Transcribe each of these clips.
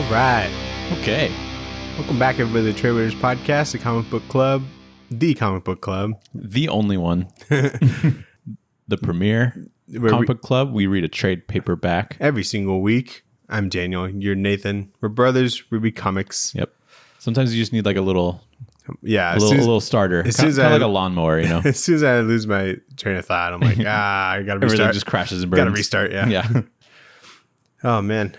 right. Okay. Welcome back, everybody, to the Tradewaiters podcast, the comic book club. The only one. The premier comic book club. We read a trade paperback. Every single week. I'm Daniel. You're Nathan. We're brothers. We read comics. Yep. Sometimes you just need like a little Yeah. a little starter. Kind of like a lawnmower, you know? As soon as I lose my train of thought, I'm like, I got to restart. Everything just crashes and burns. Got to restart, yeah. Yeah. Oh, man.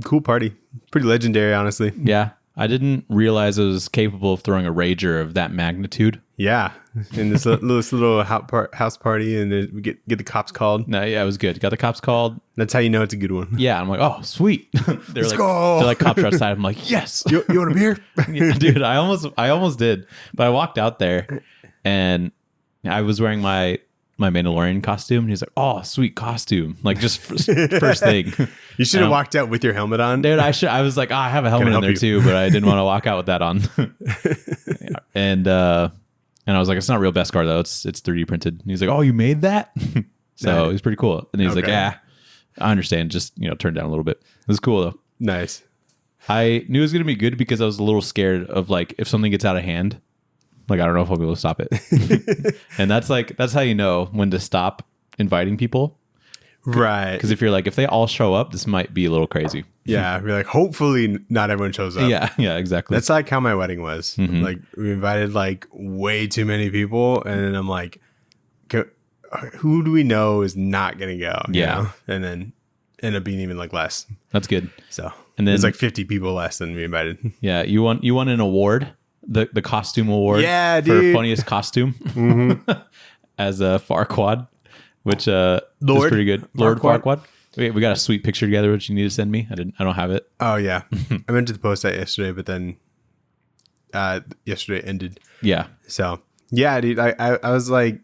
Cool party. Pretty legendary, honestly. Yeah. I didn't realize I was capable of throwing a rager of that magnitude. Yeah. In this little house party, and then we get the cops called. No, yeah, it was good. Got the cops called. That's how you know it's a good one. Yeah, I'm like, oh, sweet. They're Let's go. They're like, cops are outside. I'm like, yes. You want a beer? Yeah, dude, I almost did. But I walked out there and I was wearing my Mandalorian costume. And he's like, oh, sweet costume. Like just first thing. You should have walked out with your helmet on. Dude, I was like, oh, I have a helmet in there too, but I didn't want to walk out with that on. And I was like, it's not real Beskar though. It's 3D printed. And he's like, oh, you made that? So it was pretty cool. And he's like, yeah, I understand. Just, turn down a little bit. It was cool though. Nice. I knew it was going to be good because I was a little scared of like, if something gets out of hand, like, I don't know if I'll be able to stop it. And that's how you know when to stop inviting people. Right. Because if they all show up, this might be a little crazy. Yeah. We're like, hopefully not everyone shows up. Yeah, exactly. That's like how my wedding was. Mm-hmm. Like, we invited like way too many people. And then I'm like, who do we know is not going to go? Yeah. And then end up being even like less. That's good. So, and then it's like 50 people less than we invited. Yeah. You won an award. The costume award, yeah, for dude. funniest costume, as a Farquaad, which was pretty good. Lord Farquaad. We got a sweet picture together, which you need to send me. I don't have it. Oh yeah, I meant to post that yesterday, but then yesterday ended. Yeah. So yeah, dude, I was like,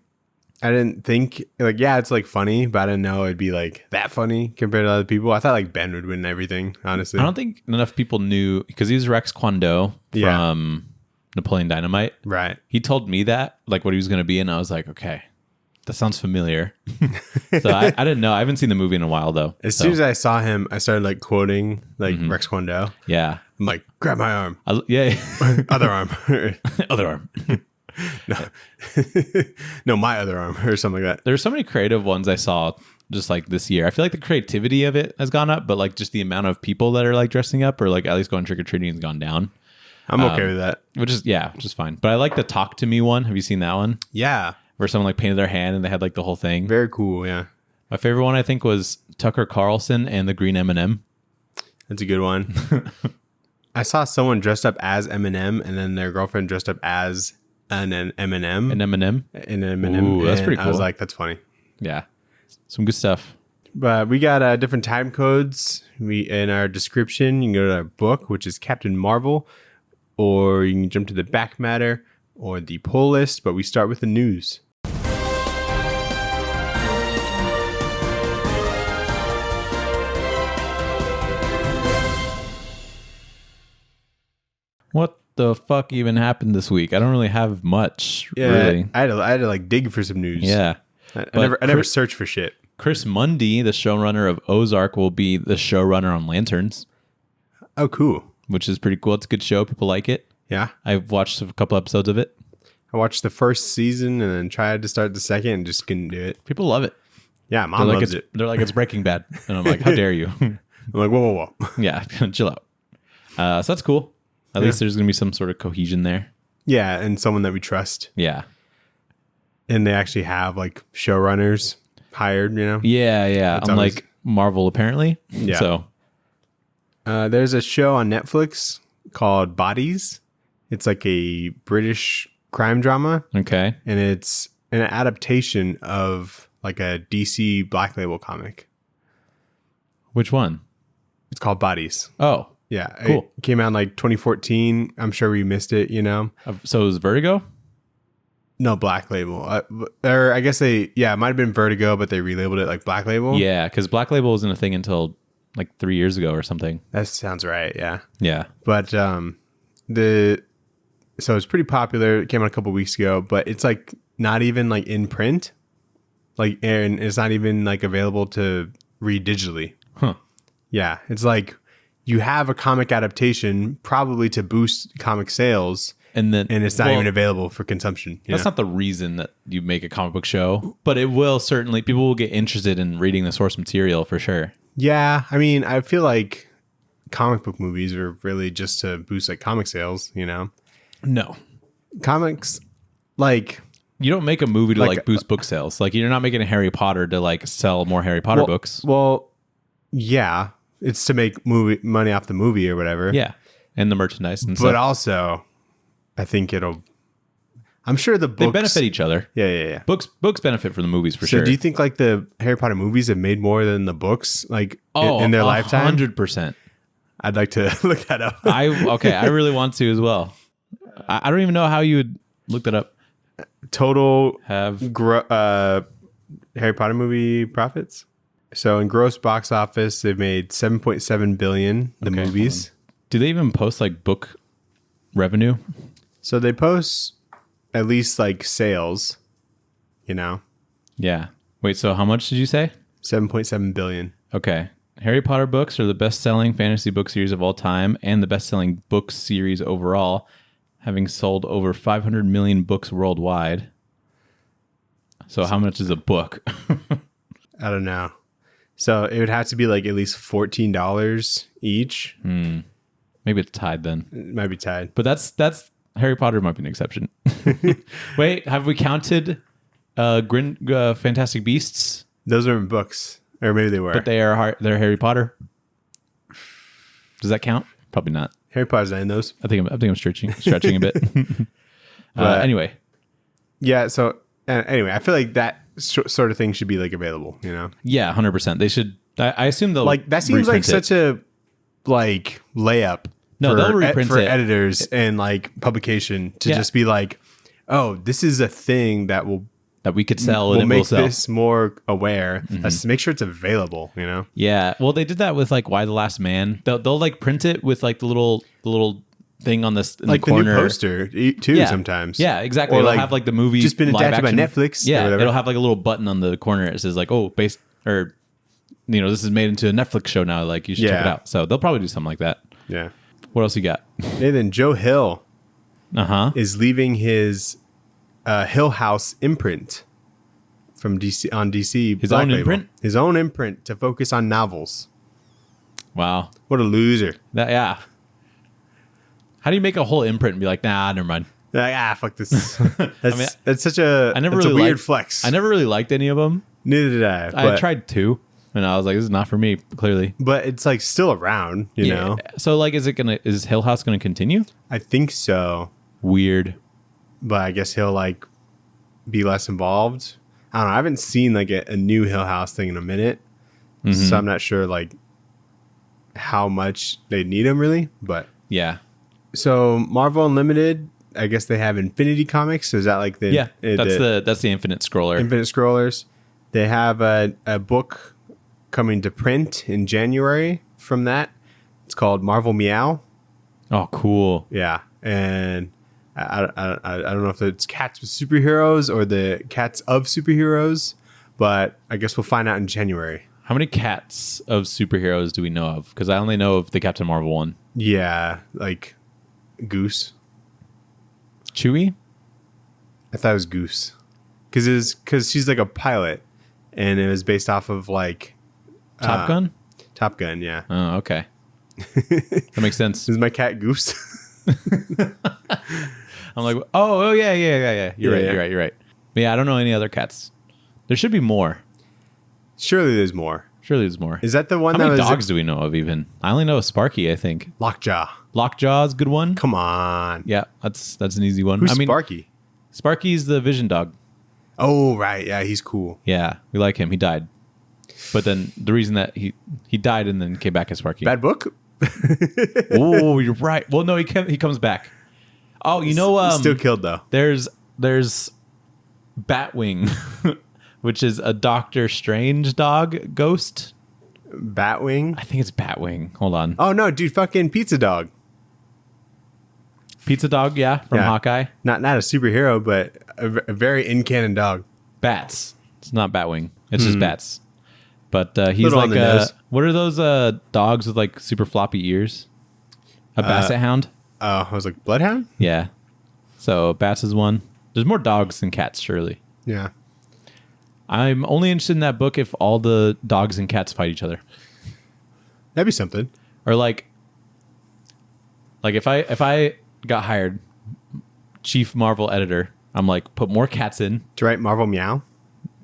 I didn't think like, yeah, it's like funny, but I didn't know it'd be like that funny compared to other people. I thought like Ben would win everything. Honestly, I don't think enough people knew because he was Rex Kwon Do from Napoleon Dynamite. Right. He told me that, like what he was going to be, and I was like, okay, that sounds familiar. So I didn't know. I haven't seen the movie in a while though. As soon as I saw him, I started like quoting like Rex Kwon Do. Yeah. I'm like, grab my arm. Yeah. Other arm. Other arm. No, my other arm or something like that. There's so many creative ones I saw just like this year. I feel like the creativity of it has gone up, but like just the amount of people that are like dressing up or like at least going trick-or-treating has gone down. I'm okay with that. Which is fine. But I like the Talk to Me one. Have you seen that one? Yeah. Where someone like painted their hand and they had like the whole thing. Very cool, yeah. My favorite one I think was Tucker Carlson and the Green M&M. That's a good one. I saw someone dressed up as Eminem and then their girlfriend dressed up as an M&M. An M&M? An M&M. Ooh, that's pretty cool. I was like, that's funny. Yeah. Some good stuff. But we got different time codes. In our description, you can go to our book, which is Captain Marvel, or you can jump to the back matter or the pull list, but we start with the news. What the fuck even happened this week? I don't really have much, Yeah, really. I had to like dig for some news. Yeah. I never search for shit. Chris Mundy, the showrunner of Ozark, will be the showrunner on Lanterns, Oh, cool. which is pretty cool. It's a good show. People like it. Yeah. I've watched a couple episodes of it. I watched the first season and then tried to start the second and just couldn't do it. People love it. Yeah, Mom loves it. They're like, it's Breaking Bad. And I'm like, how dare you? I'm like, whoa. Yeah, chill out. So that's cool. At least there's going to be some sort of cohesion there. Yeah, and someone that we trust. Yeah. And they actually have like showrunners hired, Yeah. That's Unlike Marvel, apparently. Yeah. So there's a show on Netflix called Bodies. It's like a British crime drama. okay. And it's an adaptation of like a DC Black Label comic. Which one? It's called Bodies. Oh, Yeah. Cool. It came out in like 2014. I'm sure we missed it, so it was Vertigo? No, Black Label. Or I guess it might have been Vertigo, but they relabeled it like Black Label. Yeah, because Black Label wasn't a thing until like 3 years ago or something. That sounds right. Yeah. Yeah. But so it's pretty popular. It came out a couple weeks ago, but it's like not even like in print. Like, and it's not even like available to read digitally. Huh. Yeah. It's like you have a comic adaptation probably to boost comic sales, and it's not even available for consumption. That's not the reason that you make a comic book show, but it will certainly, people will get interested in reading the source material for sure. Yeah, I mean, I feel like comic book movies are really just to boost like comic sales, you know? No. Comics, like... You don't make a movie to like boost book sales. Like, you're not making a Harry Potter to like sell more Harry Potter books. Well, yeah, it's to make money off the movie or whatever. Yeah, and the merchandise and but stuff. Also, I think I'm sure they benefit each other. Yeah. Books benefit from the movies for sure. So do you think like the Harry Potter movies have made more than the books like in their lifetime? 100%. I'd like to look that up. I really want to as well. I don't even know how you would look that up. Total Harry Potter movie profits. So in gross box office, they've made $7.7 billion. The movies. Do they even post like book revenue? So they post at least like sales. You know. Yeah. Wait. So how much did you say? 7.7 billion. Okay. Harry Potter books are the best-selling fantasy book series of all time and the best-selling book series overall, having sold over 500 million books worldwide. So how much is a book? I don't know. So it would have to be like at least $14 each. Maybe it's tied then. It might be tied. But that's Harry Potter might be an exception. Wait, have we counted Fantastic Beasts? Those are in books. Or maybe they were. But they're Harry Potter. Does that count? Probably not. Harry Potter's not in those. I think I'm stretching a bit. Anyway. Yeah. So anyway, I feel like that sort of thing should be like available. You know. Yeah, 100%. They should. I assume they'll like that seems like such a like layup. No, they'll reprint for it. editors and like publication to just be like, oh, this is a thing that we could sell and we'll it make will sell. this more aware. Let's make sure it's available, you know? Yeah. Well, they did that with like Why the Last Man. They'll like print it with like the little thing on this in like the corner. New poster too sometimes. Yeah, exactly. Or it'll like have like the movie just been live adapted by action. Netflix. Yeah, or whatever. it'll have like a little button on the corner. It says like, oh, this is made into a Netflix show now. Like you should check it out. So they'll probably do something like that. Yeah. What else you got? Nathan, Joe Hill is leaving his Hill House imprint from DC on DC. His own imprint? His own imprint to focus on novels. Wow. What a loser. How do you make a whole imprint and be like, nah, never mind? Like, fuck this. That's such a weird flex. I never really liked any of them. Neither did I. I tried two. And I was like, this is not for me, clearly. But it's like still around, you know? So like, is Hill House going to continue? I think so. Weird. But I guess he'll like be less involved. I don't know. I haven't seen like a new Hill House thing in a minute. So I'm not sure like how much they need him really. But yeah. So Marvel Unlimited, I guess they have Infinity Comics. So is that like the... That's the Infinite Scroller. Infinite Scrollers. They have a book coming to print in January from that. It's called Marvel Meow. Oh, cool. Yeah. And I don't know if it's cats with superheroes or the cats of superheroes, but I guess we'll find out in January. How many cats of superheroes do we know of? Because I only know of the Captain Marvel one. Yeah, like Goose. Chewie? I thought it was Goose. Because she's like a pilot, and it was based off of like... Top Gun? Top Gun, yeah. Oh, okay. That makes sense. This is my cat Goose. I'm like, oh yeah. You're right. But yeah, I don't know any other cats. There should be more. Surely there's more. Is that the one How many dogs do we know of even? I only know of Sparky, I think. Lockjaw. Lockjaw's a good one. Come on. Yeah, that's an easy one. Who's Sparky? Sparky's the Vision dog. Oh, right. Yeah, he's cool. Yeah, we like him. He died. But then the reason that he died and then came back as Sparky. Bad book? Oh, you're right. Well, no, he comes back. Oh, you know, still killed though. There's Batwing, which is a Doctor Strange dog ghost. Batwing? I think it's Batwing. Hold on. Oh no, dude, fucking Pizza Dog. Pizza Dog, yeah, from Hawkeye. Not a superhero, but a very in-canon dog. Bats. It's not Batwing. It's just bats. But he's Little like on the nose. what are those dogs with like super floppy ears? A basset hound? Oh, I was like, bloodhound? Yeah. So Bats is one. There's more dogs than cats, surely. Yeah. I'm only interested in that book if all the dogs and cats fight each other. That'd be something. Or like if I got hired chief Marvel editor, I'm like, put more cats in. To write Marvel Meow?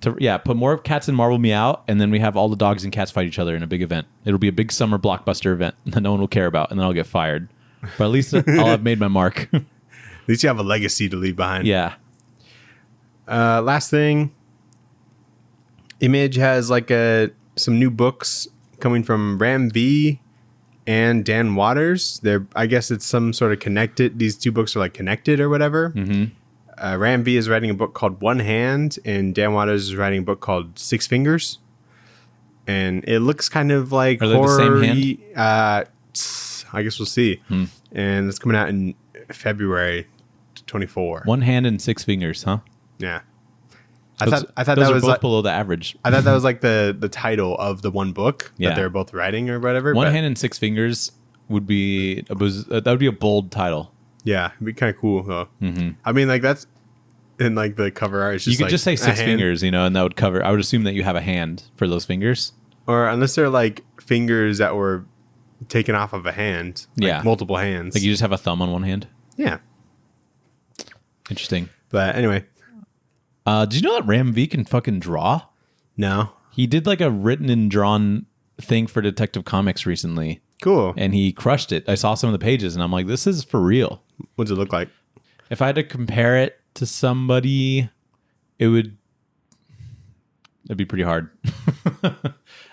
Put more cats in Marvel Meow, and then we have all the dogs and cats fight each other in a big event. It'll be a big summer blockbuster event that no one will care about, and then I'll get fired. But at least I'll have made my mark. At least you have a legacy to leave behind. Yeah. Last thing. Image has like some new books coming from Ram V and Dan Waters. I guess it's some sort of connected. These two books are like connected or whatever. Mm-hmm. Ram V is writing a book called One Hand, and Dan Waters is writing a book called Six Fingers. And it looks kind of like are they the same hand? I guess we'll see. And it's coming out in February 24. One hand and six fingers, huh? Yeah. I thought that those was are both like, below the average. I thought that was like the title of the one book Yeah. that they're both writing or whatever. One hand and six fingers would be that would be a bold title. Yeah, it'd be kind of cool though. Mm-hmm. I mean, like that's in like the cover art. It's just You could like just say a six hand. fingers, and that would cover. I would assume that you have a hand for those fingers. Or unless they're like fingers that were taken off of a hand. Like Yeah. multiple hands. Like you just have a thumb on one hand. Yeah. Interesting. But anyway, Did you know that Ram V can fucking draw? no. He did like a written and drawn thing for Detective Comics recently, Cool. and he crushed it. I saw some of the pages, and I'm like, this is for real. What's it look like? If I had to compare it to somebody, it'd be pretty hard.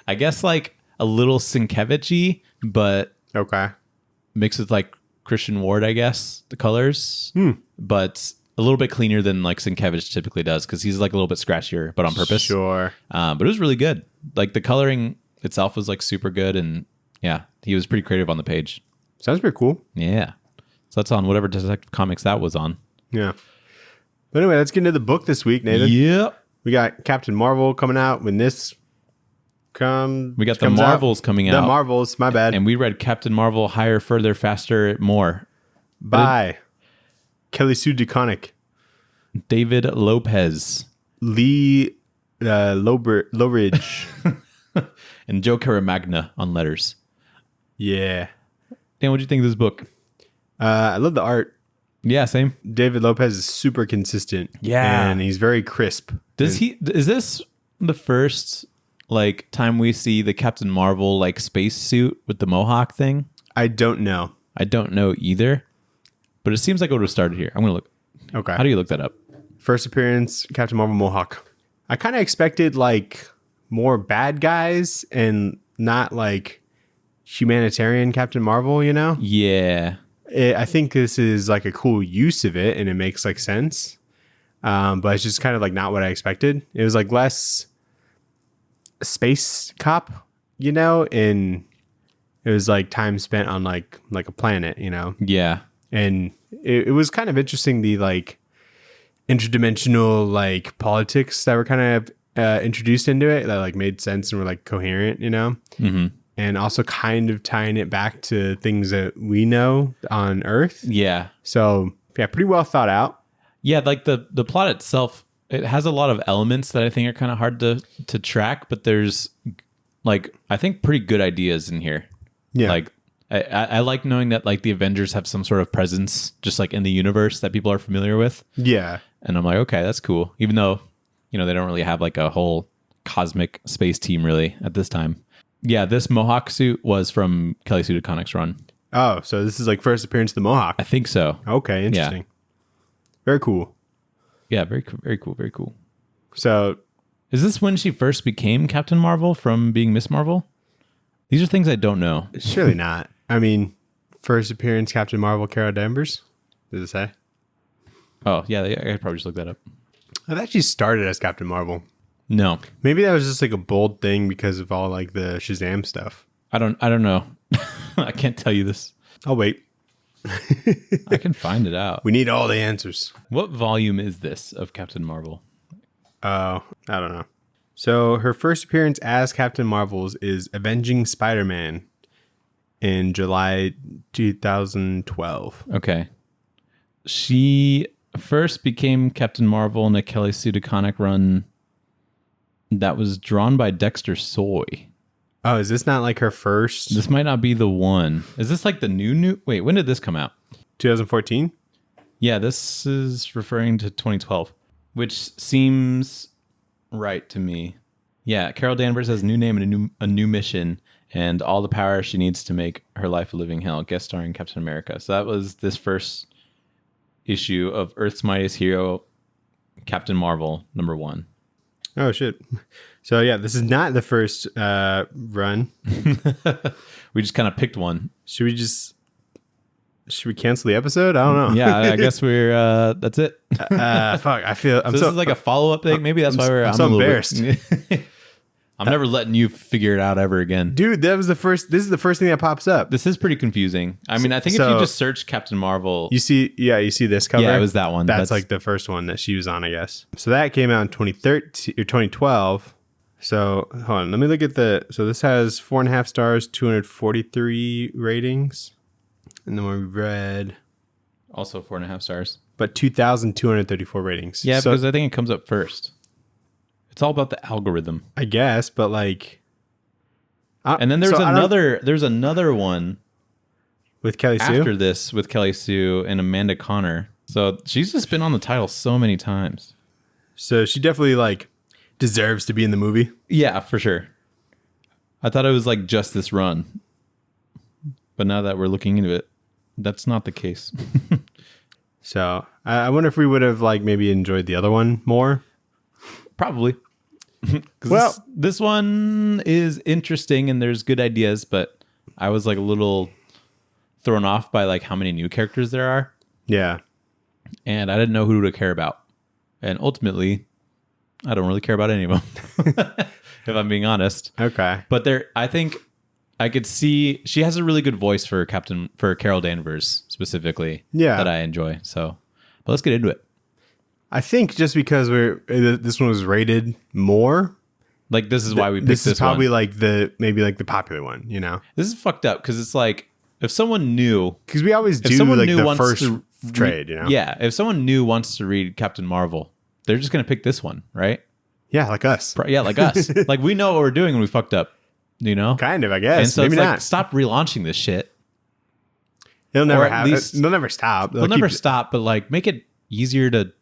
I guess like a little Sienkiewicz-y, but Okay. mixed with like Christian Ward, I guess, the colors. But a little bit cleaner than like Sienkiewicz typically does, because he's like a little bit scratchier, but on purpose. Sure. But it was really good. Like the coloring itself was like super good, and yeah, he was pretty creative on the page. Sounds pretty cool. Yeah. So that's on whatever Detective Comics that was on. Yeah. But anyway, let's get into the book this week, Nathan. Yep. We got Captain Marvel coming out when this We got the comes Marvels coming out. The Marvels, my bad. And we read Captain Marvel Higher, Further, Faster, More. By Kelly Sue Deconnick, David Lopez, Lee Lowridge. and Joe Caramagna on letters. Yeah. Dan, what do you think of this book? I love the art. Yeah, same. David Lopez is super consistent. Yeah. And he's very crisp. Is this the first like time we see the Captain Marvel like space suit with the mohawk thing? I don't know. I don't know either, but it seems like it would have started here. I'm gonna look. Okay. How do you look that up? First appearance, Captain Marvel Mohawk. I kind of expected like more bad guys and not like humanitarian Captain Marvel, you know? Yeah. I think this is like a cool use of it and it makes like sense. But it's just kind of like not what I expected. It was like less space cop, you know, and it was like time spent on like a planet, you know? Yeah. And it was kind of interesting, the like interdimensional like politics that were kind of introduced into it that like made sense and were like coherent, you know? Mm-hmm. And also kind of tying it back to things that we know on Earth. Yeah. So yeah, pretty well thought out. Yeah, like the plot itself, it has a lot of elements that I think are kind of hard to track, but there's like I think pretty good ideas in here. Yeah. Like I like knowing that like the Avengers have some sort of presence just like in the universe that people are familiar with. Yeah. And I'm like, okay, that's cool. Even though, you know, they don't really have like a whole cosmic space team really at this time. Yeah, this Mohawk suit was from Kelly Sue DeConnick's run. Oh, so this is like first appearance of the Mohawk. I think so. Okay, interesting. Very cool. Yeah, very cool, very cool, very cool. So is this when she first became Captain Marvel from being Miss Marvel? These are things I don't know. surely not. I mean, first appearance Captain Marvel, Carol Danvers. Does it say? Oh, yeah, I could probably just look that up. I've actually started as Captain Marvel. No. Maybe that was just like a bold thing because of all like the Shazam stuff. I don't know. I can't tell you this. I'll wait. I can find it out. We need all the answers. What volume is this of Captain Marvel? Oh, I don't know. So her first appearance as Captain Marvel is Avenging Spider-Man in July 2012. Okay. She first became Captain Marvel in a Kelly Sue DeConnick run that was drawn by Dexter Soy. Oh, is this not like her first? This might not be the one. Is this like the new? Wait, when did this come out? 2014? Yeah, this is referring to 2012, which seems right to me. Yeah, Carol Danvers has a new name and a new mission, and all the power she needs to make her life a living hell. Guest starring Captain America. So that was this first issue of Earth's Mightiest Hero, Captain Marvel, #1. Oh, shit. So, yeah, this is not the first run. We just kind of picked one. Should we cancel the episode? I don't know. Yeah, I guess we're, that's it. Fuck, I feel... This is like a follow-up thing. Maybe that's why I'm so embarrassed. I'm never letting you figure it out ever again. Dude, this is the first thing that pops up. This is pretty confusing. I mean, I think if you just search Captain Marvel... You see this cover? Yeah, it was that one. That's like the first one that she was on, I guess. So that came out in 2013 or 2012. So hold on, let me look at so this has 4.5 stars, 243 ratings. And then we read... Also 4.5 stars. But 2,234 ratings. Yeah, because I think it comes up first. It's all about the algorithm. I guess, but like... and then there's another one with Kelly Sue? After this with Kelly Sue and Amanda Connor. So she's just been on the title so many times. So she definitely like deserves to be in the movie. Yeah, for sure. I thought it was like just this run. But now that we're looking into it, that's not the case. So I wonder if we would have like maybe enjoyed the other one more. Probably. Well, this one is interesting and there's good ideas, but I was like a little thrown off by like how many new characters there are. Yeah. And I didn't know who to care about. And ultimately, I don't really care about any of them. If I'm being honest. Okay. But I think I could see she has a really good voice for Carol Danvers specifically. Yeah. That I enjoy. So, but let's get into it. I think just because this one was rated more, like this is why we picked this one. This is probably like the popular one, you know. This is fucked up because it's like if someone knew, because we always do like the first trade, you know. Yeah, if someone new wants to read Captain Marvel, they're just gonna pick this one, right? Yeah, like us. Yeah, like us. Like we know what we're doing when we fucked up, you know. Kind of, I guess. And so maybe it's not. Like, stop relaunching this shit. They'll never they'll never stop. They'll never stop, but like make it easier to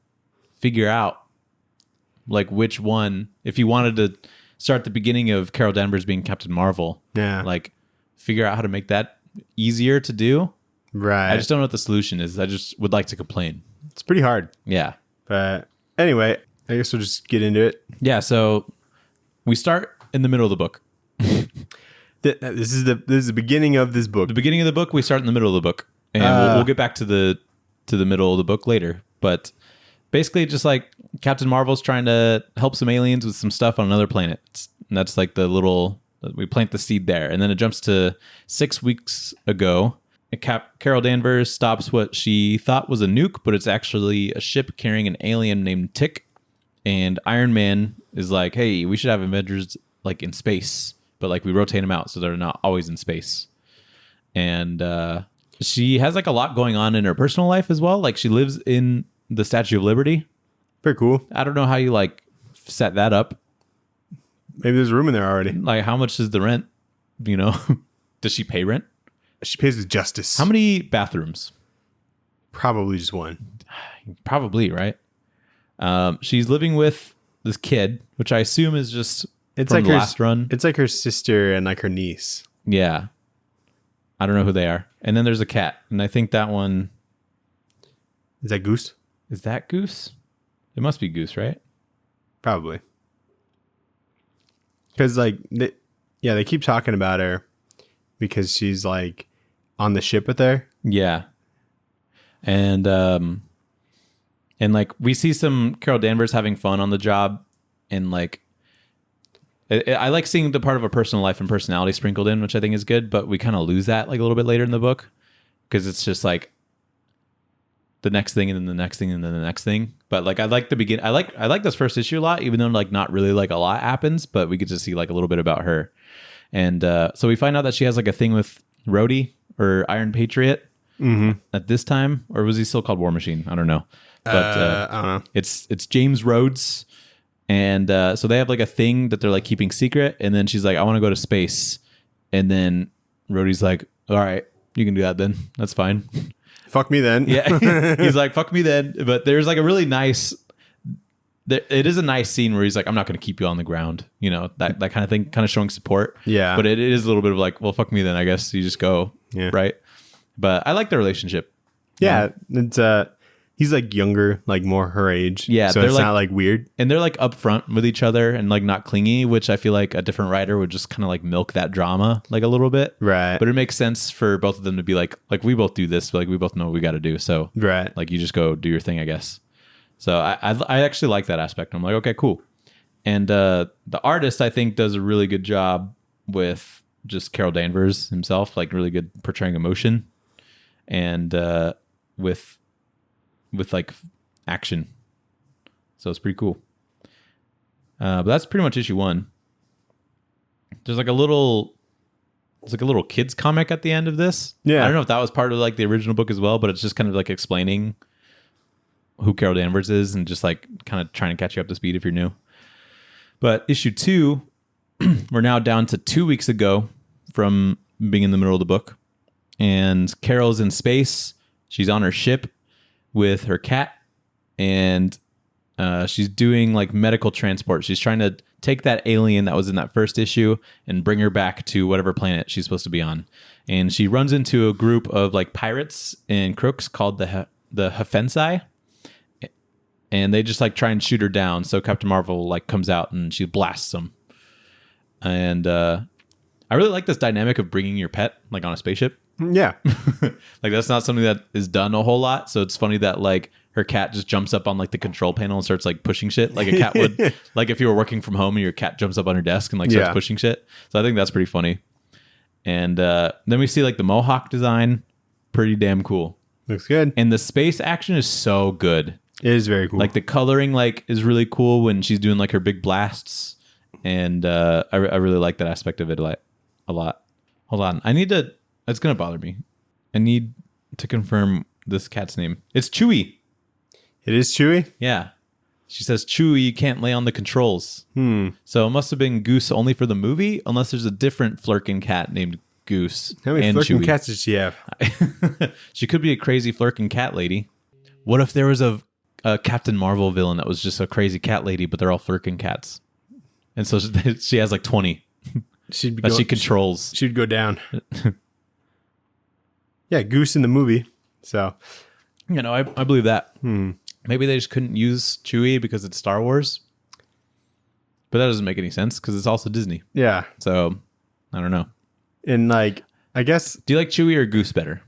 figure out like which one, if you wanted to start the beginning of Carol Danvers being Captain Marvel, like figure out how to make that easier to do. Right. I just don't know what the solution is. I just would like to complain. It's pretty hard. Yeah. But anyway, I guess we'll just get into it. Yeah. So we start in the middle of the book. This is the beginning of this book. The beginning of the book. We start in the middle of the book, and we'll get back to the middle of the book later. But basically, just like Captain Marvel's trying to help some aliens with some stuff on another planet. And that's like we plant the seed there. And then it jumps to 6 weeks ago. Carol Danvers stops what she thought was a nuke, but it's actually a ship carrying an alien named Tick. And Iron Man is like, hey, we should have Avengers like in space, but like we rotate them out so they're not always in space. And she has like a lot going on in her personal life as well. Like she lives in the Statue of Liberty. Pretty cool. I don't know how you like set that up. Maybe there's room in there already. Like how much is the rent? You know, does she pay rent? She pays with justice. How many bathrooms? Probably just one. Probably, right? She's living with this kid, which I assume is just from like the last run. It's like her sister and like her niece. Yeah. I don't know who they are. And then there's a cat. And I think that one... Is that Goose? Is that Goose? It must be Goose, right? Probably. Because like, they keep talking about her because she's like on the ship with her. Yeah. And like we see some Carol Danvers having fun on the job, and like I like seeing the part of her personal life and personality sprinkled in, which I think is good, but we kind of lose that like a little bit later in the book because it's just like the next thing and then the next thing and then the next thing. But like I like I like this first issue a lot, even though like not really like a lot happens, but we get to see like a little bit about her. And so we find out that she has like a thing with Rhodey or Iron Patriot at this time, or was he still called War Machine? I don't know. But I don't know. It's James Rhodes, and so they have like a thing that they're like keeping secret. And then she's like, I want to go to space, and then Rhodey's like, all right, you can do that then. That's fine. Fuck me then. Yeah, he's like, fuck me then. But there's like a really nice. It is a nice scene where he's like, I'm not going to keep you on the ground, you know, that kind of thing, kind of showing support. Yeah. But it is a little bit of like, well, fuck me then, I guess you just go. Yeah. Right. But I like their relationship. Yeah. It's he's like younger, like more her age. Yeah. So it's not like weird. And they're like upfront with each other and like not clingy, which I feel like a different writer would just kind of like milk that drama like a little bit. Right. But it makes sense for both of them to be like we both do this, like we both know what we got to do. So right. like you just go do your thing, I guess. So I actually like that aspect. I'm like, okay, cool. And the artist, I think, does a really good job with just Carol Danvers himself, like really good portraying emotion and with like action. So it's pretty cool. But that's pretty much issue 1. There's like a little kids comic at the end of this. Yeah. I don't know if that was part of like the original book as well, but it's just kind of like explaining who Carol Danvers is and just like kind of trying to catch you up to speed if you're new. But issue 2, we're now down to 2 weeks ago from being in the middle of the book. And Carol's in space. She's on her ship with her cat. And she's doing like medical transport. She's trying to take that alien that was in that first issue and bring her back to whatever planet she's supposed to be on. And she runs into a group of like pirates and crooks called the Hafensai. And they just like try and shoot her down. So Captain Marvel like comes out and she blasts them. And I really like this dynamic of bringing your pet like on a spaceship. Yeah. Like that's not something that is done a whole lot. So it's funny that like her cat just jumps up on like the control panel and starts like pushing shit like a cat would. Like if you were working from home and your cat jumps up on her desk and like starts pushing shit. So I think that's pretty funny. And then we see like the Mohawk design. Pretty damn cool. Looks good. And the space action is so good. It is very cool. Like the coloring like is really cool when she's doing like her big blasts. And I really like that aspect of it a lot. Hold on. It's going to bother me. I need to confirm this cat's name. It's Chewy. It is Chewy? Yeah. She says, Chewy, you can't lay on the controls. So it must have been Goose only for the movie, unless there's a different Flurkin cat named Goose. How many and Flurkin Chewy. cats does she have? She could be a crazy Flurkin cat lady. What if there was a Captain Marvel villain that was just a crazy cat lady, but they're all Flurkin cats? And so she has like 20 she controls. She'd go down. Yeah, Goose in the movie. So, you know, I believe that. Maybe they just couldn't use Chewie because it's Star Wars. But that doesn't make any sense because it's also Disney. Yeah. So, I don't know. And like, I guess... Do you like Chewie or Goose better?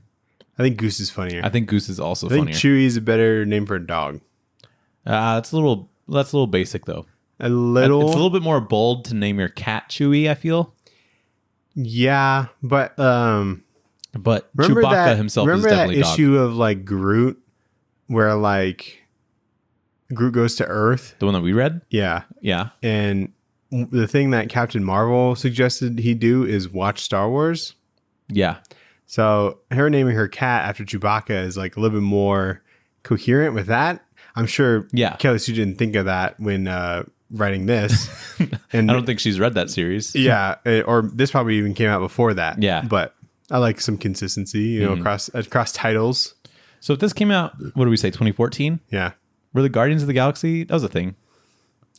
I think Goose is funnier. I think Goose is also funnier. I think Chewie is a better name for a dog. That's a little basic though. A little... It's a little bit more bold to name your cat Chewie, I feel. Yeah, but Chewbacca himself is definitely Remember that issue dog. of like Groot where like Groot goes to Earth? The one that we read? Yeah. Yeah. And the thing that Captain Marvel suggested he do is watch Star Wars. Yeah. So her naming her cat after Chewbacca is like a little bit more coherent with that. I'm sure Kelly Sue didn't think of that when writing this. And I don't think she's read that series. Yeah. Or this probably even came out before that. Yeah. But I like some consistency, you know, across titles. So if this came out, what do we say, 2014? Yeah. Were the Guardians of the Galaxy? That was a thing.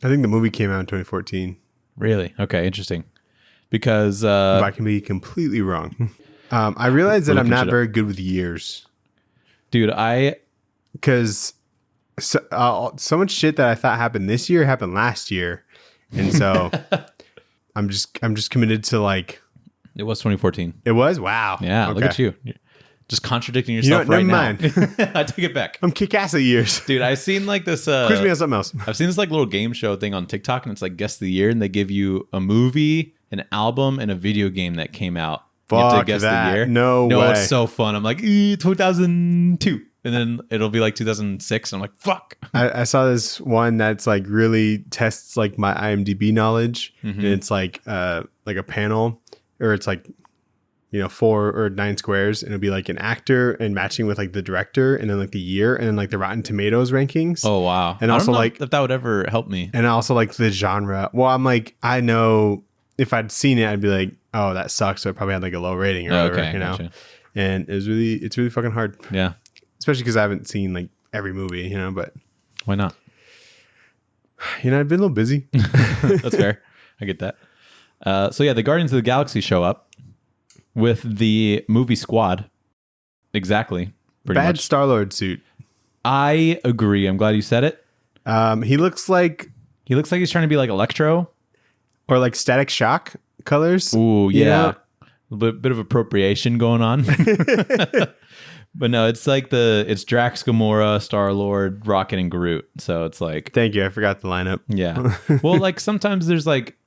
I think the movie came out in 2014. Really? Okay, interesting. Because... But I can be completely wrong. I realize that I'm not very good with years. Dude, Because so much shit that I thought happened this year happened last year. And so I'm just committed to like... It was 2014. It was? Wow. Yeah, okay. Look at you. You're just contradicting yourself right now. Never mind. I take it back. I'm kick-ass at years. Dude, I've seen like this... Quiz me on something else. I've seen this like little game show thing on TikTok, and it's like Guess the Year, and they give you a movie, an album, and a video game that came out. Fuck you have to guess that. the year. No way. It's so fun. I'm like, 2002. and then it'll be like 2006. And I'm like, fuck. I saw this one that's like really tests like my IMDb knowledge. And it's like a panel, or it's like, 4 or 9 squares, and it'll be like an actor and matching with like the director, and then like the year, and then like the Rotten Tomatoes rankings. Oh wow. And also like if that would ever help me. And also like the genre. Well, I'm like, I know if I'd seen it, I'd be like, oh, that sucks. So it probably had like a low rating or whatever, Gotcha. And it's really fucking hard. Yeah. Especially because I haven't seen like every movie, but why not? I've been a little busy. That's fair. I get that. So yeah, the Guardians of the Galaxy show up with the movie squad. Exactly. Pretty Bad much. Star-Lord suit. I agree. I'm glad you said it. He looks like he's trying to be like Electro. Or like Static Shock colors. Ooh, yeah. A bit of appropriation going on. But no, it's like it's Drax, Gamora, Star-Lord, Rocket, and Groot. So it's like... Thank you. I forgot the lineup. Yeah. Well, like sometimes there's like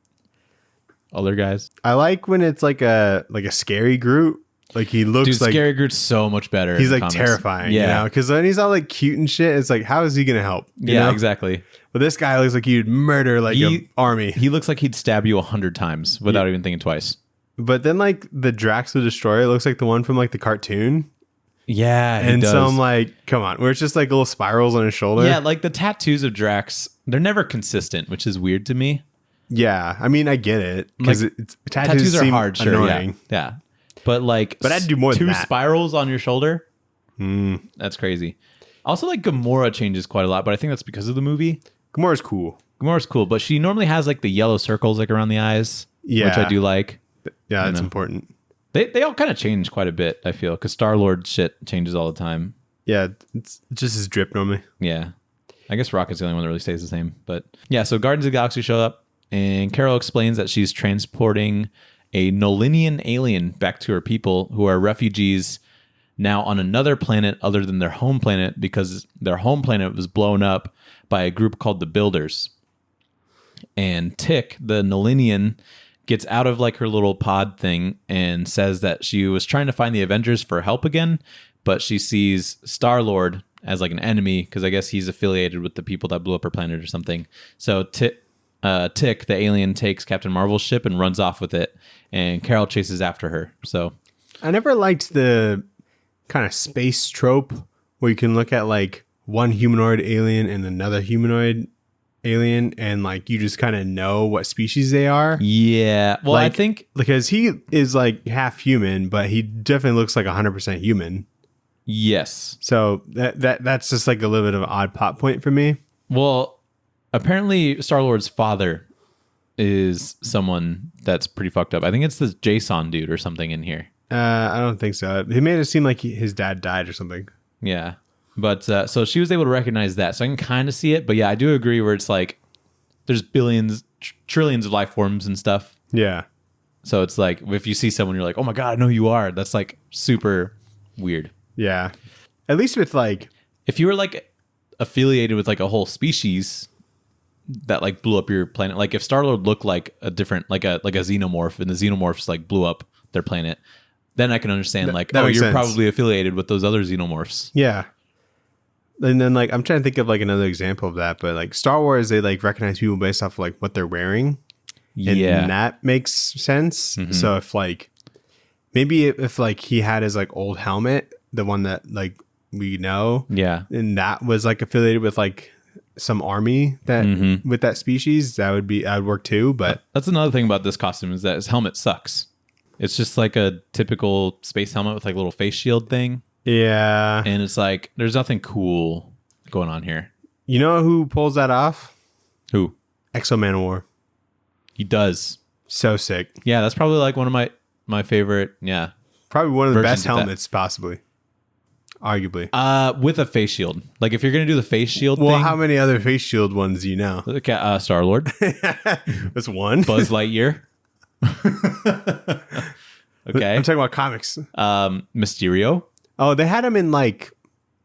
other guys. I like when it's like a scary Groot. Like he looks like... Scary Groot's so much better. He's like terrifying, Because when he's all like cute and shit, it's like, how is he going to help? You know? Exactly. But this guy looks like he'd murder like an army. He looks like he'd stab you 100 times without even thinking twice. But then like the Drax the Destroyer looks like the one from like the cartoon. Yeah, and so I'm like, come on, where it's just like little spirals on his shoulder. Yeah, like the tattoos of Drax, they're never consistent, which is weird to me. Yeah, I mean, I get it because like, tattoos are hard, sure, annoying. Yeah. But like, I'd do more than that. 2 spirals on your shoulder. That's crazy. Also, like Gamora changes quite a lot, but I think that's because of the movie. Gamora's cool. But she normally has like the yellow circles like around the eyes, which I do like. Yeah, that's important. They all kind of change quite a bit, I feel, because Star-Lord shit changes all the time. Yeah, it's just his drip normally. Yeah. I guess Rocket's the only one that really stays the same. But yeah, so Guardians of the Galaxy show up, and Carol explains that she's transporting a Nolinian alien back to her people who are refugees now on another planet other than their home planet because their home planet was blown up by a group called the Builders. And Tick, the Nolinian, gets out of like her little pod thing and says that she was trying to find the Avengers for help again, but she sees Star-Lord as like an enemy because I guess he's affiliated with the people that blew up her planet or something. So Tick, the alien, takes Captain Marvel's ship and runs off with it, and Carol chases after her. So I never liked the kind of space trope where you can look at like one humanoid alien and another humanoid alien and like you just kind of know what species they are. Yeah. Well, like, I think because he is like half human, but he definitely looks like 100% human. Yes. So that's just like a little bit of an odd plot point for me. Well, apparently Star-Lord's father is someone that's pretty fucked up. I think it's this Jason dude or something in here. I don't think so. He made it seem like his dad died or something. Yeah. But so she was able to recognize that. So I can kind of see it. But yeah, I do agree where it's like there's billions, trillions of life forms and stuff. Yeah. So it's like if you see someone, you're like, oh my God, I know who you are. That's like super weird. Yeah. At least with like... If you were like affiliated with like a whole species that like blew up your planet. Like if Star-Lord looked like a different, like a xenomorph and the xenomorphs like blew up their planet, then I can understand like, oh, you're probably affiliated with those other xenomorphs. Yeah. And then like I'm trying to think of like another example of that, but like Star Wars, they like recognize people based off of, like what they're wearing. Yeah. And that makes sense. Mm-hmm. So if like maybe if like he had his like old helmet, the one that like we know, yeah, and that was like affiliated with like some army that with that species, that would work too. But that's another thing about this costume is that his helmet sucks. It's just like a typical space helmet with like a little face shield thing. Yeah. And it's like, there's nothing cool going on here. You know who pulls that off? Who? Exo-Man of War. He does. So sick. Yeah, that's probably like one of my favorite, yeah. Probably one of the best helmets, possibly. Arguably. With a face shield. Like if you're going to do the face shield thing. Well, thing, how many other face shield ones do you know? Star-Lord. That's one. Buzz Lightyear. Okay. I'm talking about comics. Mysterio. Oh, they had him in like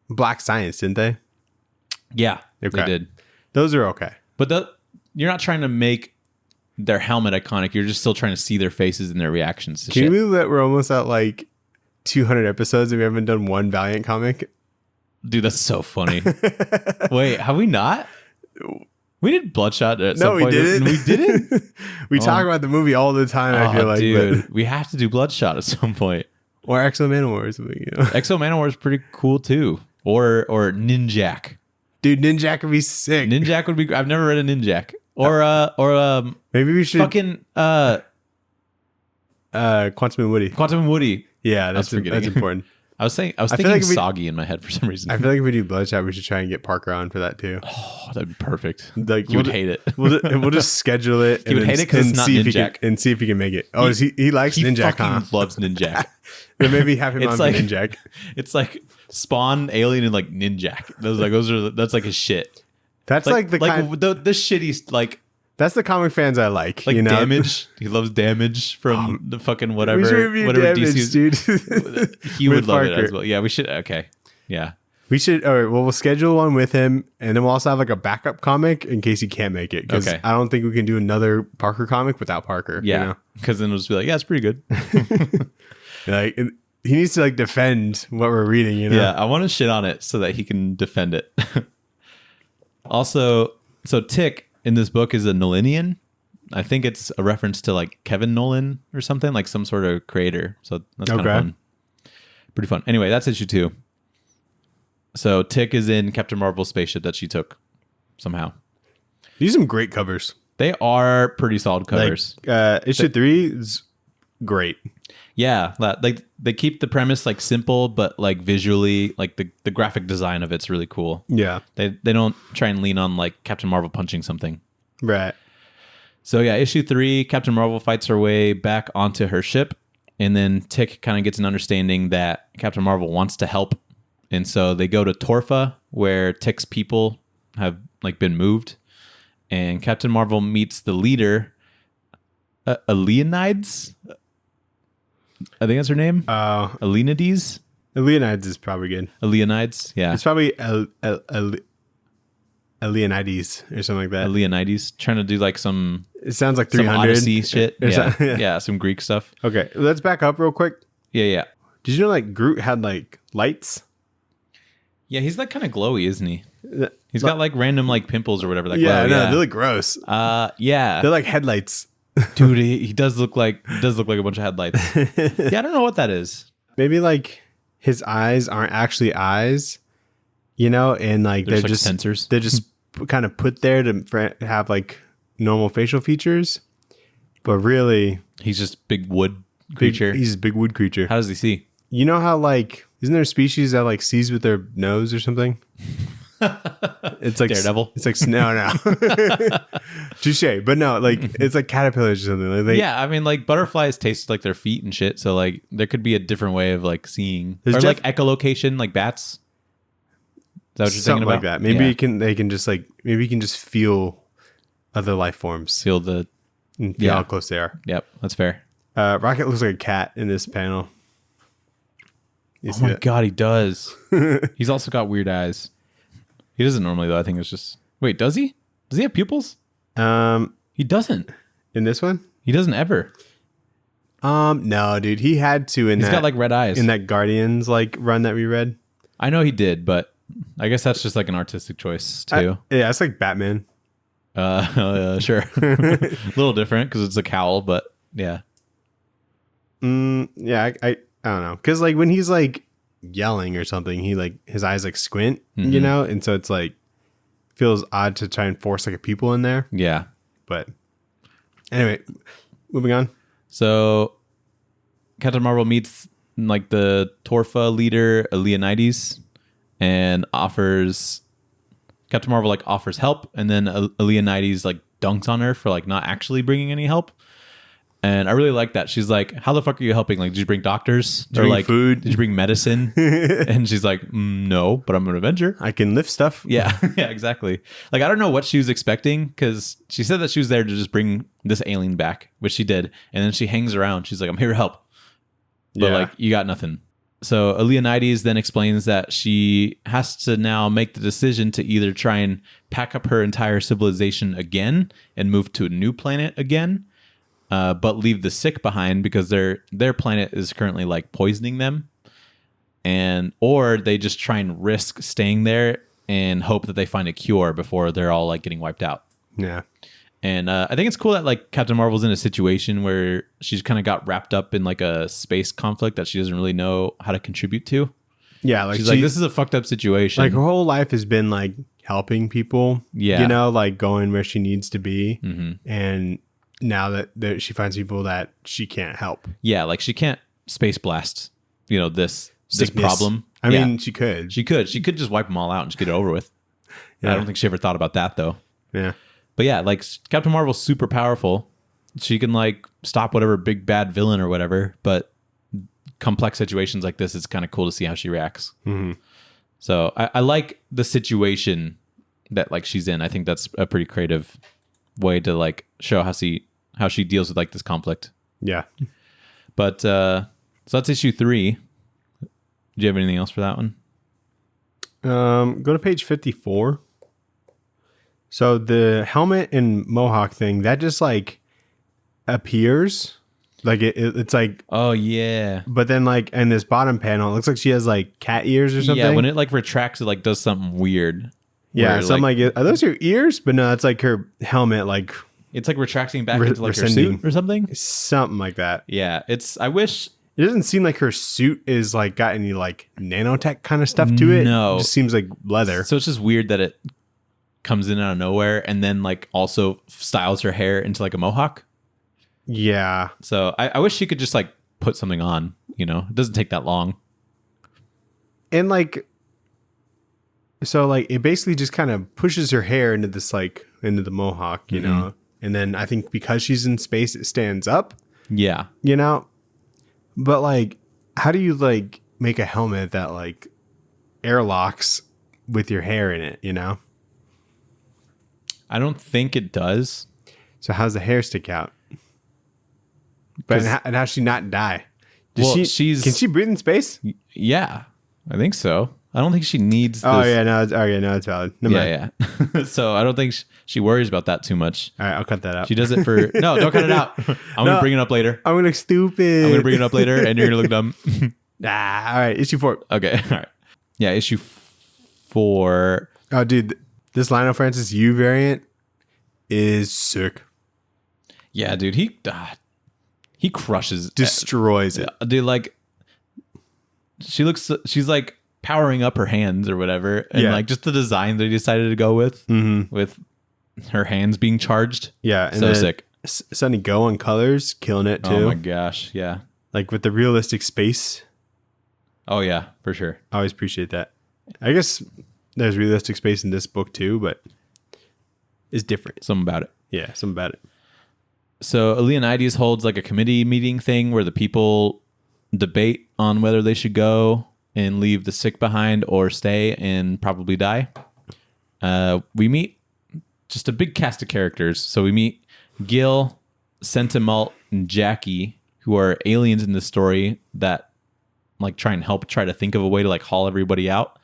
Black Science, didn't they? Yeah, They did. Those are okay. But you're not trying to make their helmet iconic. You're just still trying to see their faces and their reactions to Can you believe that we're almost at like 200 episodes and we haven't done one Valiant comic? Dude, that's so funny. Wait, have we not? We did Bloodshot at some point. No, we didn't. We didn't? We talk about the movie all the time, I feel like. Dude, we have to do Bloodshot at some point. Or Exo Manowar or something, you know? Exo Manowar is pretty cool too. Or Ninjak. Dude, Ninjak would be sick. Ninjak would be... I've never read a Ninjak. Or maybe we should... Fucking... Quantum and Woody. Quantum and Woody. Yeah, that's important. I was thinking like Soggy in my head for some reason. I feel like if we do Bloodshot, we should try and get Parker on for that too. Oh, that'd be perfect. Like you would hate it. We'll just schedule it. He would hate it because it's not Ninjak. And see if he can make it. Oh, he likes Ninjak, huh? He loves Ninjak. Then maybe have him on like, Ninjak. It's like Spawn, Alien, and like Ninjak. That's like his shit. That's like the shitty like. That's the comic fans I like. Like, you know? Damage. He loves Damage from the fucking whatever. We should review whatever Damage, DC's, dude. He would love it as well. Yeah, we should. Okay. Yeah. We should. All right. Well, we'll schedule one with him, and then we'll also have like a backup comic in case he can't make it. Because I don't think we can do another Parker comic without Parker. Yeah. Because then we'll just be like, yeah, it's pretty good. Like, he needs to like defend what we're reading. You know. Yeah. I want to shit on it so that he can defend it. Also, so Tick in this book is a Nolinian. I think it's a reference to like Kevin Nolan or something, like some sort of creator. So that's kind of fun. Pretty fun. Anyway, that's issue 2. So Tick is in Captain Marvel's spaceship that she took somehow. These are some great covers. They are pretty solid covers. Like, issue 3 is great. Yeah, like they keep the premise like simple, but like visually, like the graphic design of it's really cool. Yeah, they don't try and lean on like Captain Marvel punching something. Right. So yeah, issue 3, Captain Marvel fights her way back onto her ship, and then Tick kind of gets an understanding that Captain Marvel wants to help, and so they go to Torfa, where Tick's people have like been moved, and Captain Marvel meets the leader, Leonides. I think that's her name. Leonides. Leonides is probably good. Leonides, yeah. It's probably Leonides or something like that. Leonides, trying to do like some. It sounds like 300 some Odyssey shit. Yeah. Yeah, some Greek stuff. Okay, let's back up real quick. Yeah. Did you know like Groot had like lights? Yeah, he's like kind of glowy, isn't he? He's got like random like pimples or whatever. That yeah, no, they look gross. Yeah, they're like headlights. Dude, he does look like a bunch of headlights. Yeah, I don't know what that is. Maybe like his eyes aren't actually eyes, you know, and like they're just sensors. They're just kind of put there to have like normal facial features, but really he's just big wood creature. He's a big wood creature. How does he see? You know how like isn't there a species that like sees with their nose or something? It's like Daredevil. It's like no. Touche. But no, like it's like caterpillars or something. Like yeah, I mean, like butterflies taste like their feet and shit. So like there could be a different way of like seeing, or like echolocation, like bats. Is that what you're thinking about? Like that. Maybe they can just feel other life forms. Feel the how close they are. Yep, that's fair. Rocket looks like a cat in this panel. Oh my god, he does. He's also got weird eyes. He doesn't normally though. I think it's just wait. Does he? Does he have pupils? He doesn't. In this one, he doesn't ever. No, dude. He had to. He's got like red eyes in that Guardians like run that we read. I know he did, but I guess that's just like an artistic choice too. Yeah, it's like Batman. Sure. A little different because it's a cowl, but yeah. Yeah, I don't know, because like when he's like yelling or something, he like his eyes like squint, you know, and so it's like feels odd to try and force like a pupil in there. Yeah, but anyway, moving on. So Captain Marvel meets like the Torfa leader Leonidas and offers Captain Marvel like offers help, and then Leonidas like dunks on her for like not actually bringing any help. And I really like that. She's like, how the fuck are you helping? Like, did you bring doctors? Did you bring food? Did you bring medicine? And she's like, no, but I'm an Avenger. I can lift stuff. Yeah, yeah, exactly. Like, I don't know what she was expecting, because she said that she was there to just bring this alien back, which she did. And then she hangs around. She's like, I'm here to help. But like, you got nothing. So Leonidas then explains that she has to now make the decision to either try and pack up her entire civilization again and move to a new planet again, but leave the sick behind because their planet is currently like poisoning them. or they just try and risk staying there and hope that they find a cure before they're all like getting wiped out. Yeah. And I think it's cool that like Captain Marvel's in a situation where she's kind of got wrapped up in like a space conflict that she doesn't really know how to contribute to. Yeah, like she's like, this is a fucked up situation. Like her whole life has been like helping people. Yeah, you know, like going where she needs to be. Mm-hmm. And now that she finds people that she can't help. Yeah, like she can't space blast. You know, this problem. I mean, she could. She could just wipe them all out and just get it over with. Yeah. I don't think she ever thought about that though. Yeah. But yeah, like Captain Marvel's super powerful. She can like stop whatever big bad villain or whatever. But complex situations like this, it's kind of cool to see how she reacts. Mm-hmm. So I like the situation that like she's in. I think that's a pretty creative way to like show how she deals with like this conflict. Yeah. But so that's issue 3. Do you have anything else for that one? Go to page 54. So the helmet and mohawk thing that just like appears, like it's like, oh yeah. But then like in this bottom panel, it looks like she has like cat ears or something. Yeah, when it like retracts, it like does something weird. Yeah, something like are those her ears? But no, it's like her helmet, like it's like retracting back into like her suit or something. Something like that. Yeah, I wish. It doesn't seem like her suit is like got any like nanotech kind of stuff to it. No, it just seems like leather. So it's just weird that it comes in out of nowhere and then like also styles her hair into like a mohawk. Yeah. So I wish she could just like put something on, you know, it doesn't take that long. And like, so like it basically just kind of pushes her hair into this like into the mohawk, you know, and then I think because she's in space, it stands up. Yeah. You know, but like, how do you like make a helmet that like airlocks with your hair in it, you know? I don't think it does. So how's the hair stick out? But and how's she not die? Can she breathe in space? Yeah, I think so. I don't think she needs this. Oh yeah, no, it's valid. Yeah. So I don't think she worries about that too much. All right, I'll cut that out. She does it for no, don't cut it out. I'm gonna bring it up later. I'm gonna look stupid. I'm gonna bring it up later, and you're gonna look dumb. All right, issue 4. Okay, all right. Yeah, issue 4. Oh, dude, this Lionel Francis U variant is sick. Yeah, dude, he crushes, destroys it. Dude, like she's like powering up her hands or whatever, and like just the design that he decided to go with her hands being charged. Yeah, and so sick. Sunny Go on colors, killing it too. Oh my gosh, yeah. Like with the realistic space. Oh yeah, for sure. I always appreciate that. I guess there's realistic space in this book too, but it's different. Something about it. Yeah, something about it. So Leonidas holds like a committee meeting thing where the people debate on whether they should go and leave the sick behind or stay and probably die. We meet just a big cast of characters. So we meet Gil, Sentinel, and Jackie, who are aliens in the story that like try to think of a way to like haul everybody out.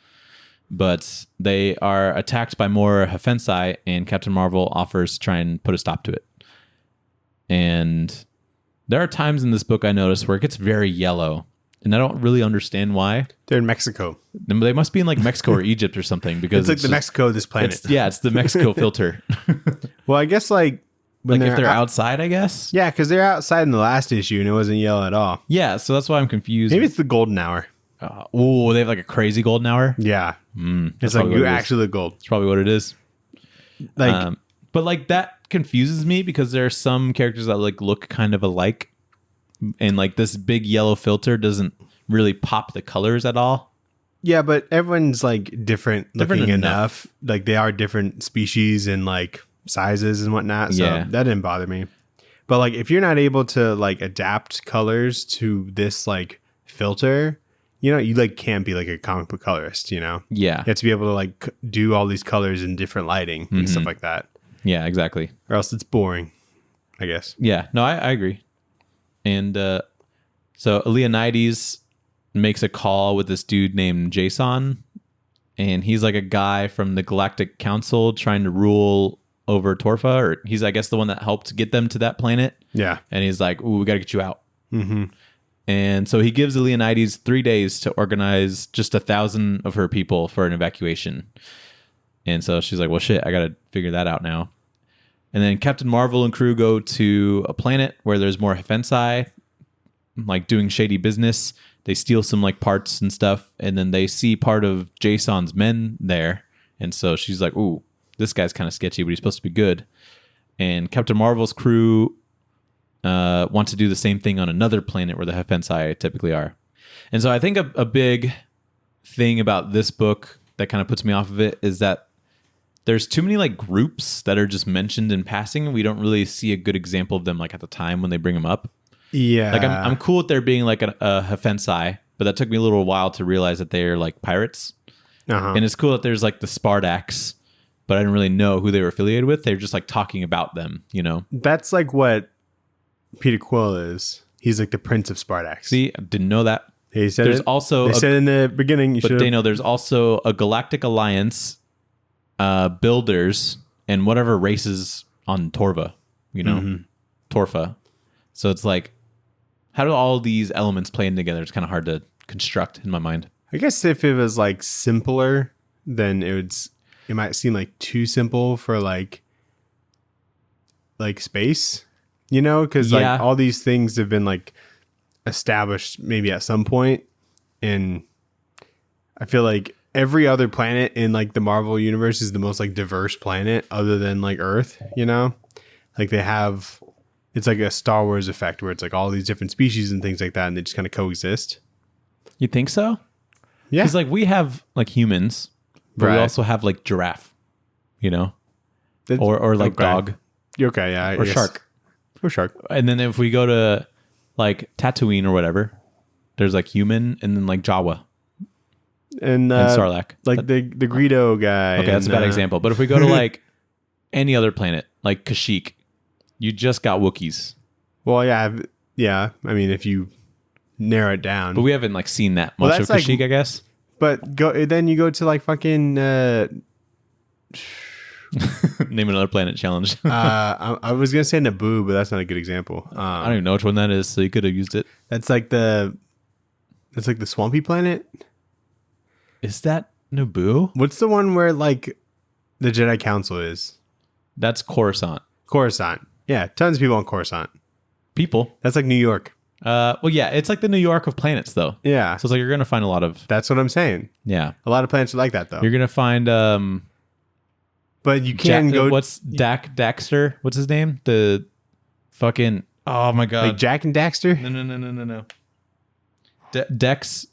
But they are attacked by more Hafensai, and Captain Marvel offers to try and put a stop to it. And there are times in this book I noticed where it gets very yellow, and I don't really understand why. They're in Mexico. They must be in like Mexico or Egypt or something, because it's like the Mexico of this planet. It's the Mexico filter. Well, I guess like when if they're outside, I guess. Yeah, because they're outside in the last issue and it wasn't yellow at all. Yeah, so that's why I'm confused. Maybe it's the golden hour. Oh, they have like a crazy golden hour. Yeah, it's like you actually look gold. It's probably what it is. Like, but like that confuses me because there are some characters that like look kind of alike, and like this big yellow filter doesn't really pop the colors at all. Yeah, but everyone's like different looking enough. Like they are different species and like sizes and whatnot. So that didn't bother me. But like if you're not able to like adapt colors to this like filter, you know, you like can't be like a comic book colorist, you know? Yeah. You have to be able to like do all these colors in different lighting and stuff like that. Yeah, exactly. Or else it's boring, I guess. Yeah, no, I agree. And so Leonidas makes a call with this dude named Jason, and he's like a guy from the Galactic Council trying to rule over Torfa, or he's, I guess, the one that helped get them to that planet. Yeah. And he's like, ooh, we got to get you out. Mm-hmm. And so he gives Leonides 3 days to organize just 1,000 of her people for an evacuation. And so she's like, well, shit, I got to figure that out now. And then Captain Marvel and crew go to a planet where there's more Hephensi, like doing shady business. They steal some like parts and stuff. And then they see part of Jason's men there. And so she's like, ooh, this guy's kind of sketchy, but he's supposed to be good. And Captain Marvel's crew want to do the same thing on another planet where the Hephensi typically are. And so I think a big thing about this book that kind of puts me off of it is that there's too many like groups that are just mentioned in passing. We don't really see a good example of them like at the time when they bring them up. Yeah. Like I'm cool with there being like a Hephensi, but that took me a little while to realize that they're like pirates. Uh-huh. And it's cool that there's like the Spardax, but I didn't really know who they were affiliated with. They're just like talking about them, you know? That's like what Peter Quill is. He's like the Prince of Spardax. See, I didn't know that. He said there's also they said in the beginning. But Dano, there's also a Galactic Alliance, builders, and whatever races on Torva. You know, Torfa. So it's like, how do all these elements play in together? It's kind of hard to construct in my mind. I guess if it was like simpler, then it might seem like too simple for like space. You know, because like all these things have been like established maybe at some point, and I feel like every other planet in like the Marvel universe is the most like diverse planet other than like Earth. You know, like it's like a Star Wars effect where it's like all these different species and things like that, and they just kind of coexist. You think so? Yeah, because like we have like humans, but we also have like giraffe. You know, or like dog. Okay, yeah, or shark. Or shark. And then if we go to like Tatooine or whatever, there's like human and then like Jawa and Sarlacc. Like the Greedo guy. Okay, that's a bad example. But if we go to like any other planet, like Kashyyyk, you just got Wookiees. Well, yeah. I mean, if you narrow it down, but we haven't like seen that much of Kashyyyk, like, I guess. But then you go to like fucking. Name another planet challenge. I was gonna say Naboo, but that's not a good example. I don't even know which one that is, so you could have used it. That's like the swampy planet. Is that Naboo? What's the one where like the Jedi Council is? That's Coruscant. Coruscant. Yeah, tons of people on Coruscant. People. That's like New York. Well, yeah, it's like the New York of planets, though. Yeah. So it's like you're gonna find a lot of. That's what I'm saying. Yeah. A lot of planets are like that, though. You're gonna find. But you can go. What's Daxter? What's his name? The fucking. Oh my god. Like Jack and Daxter? No. Dex.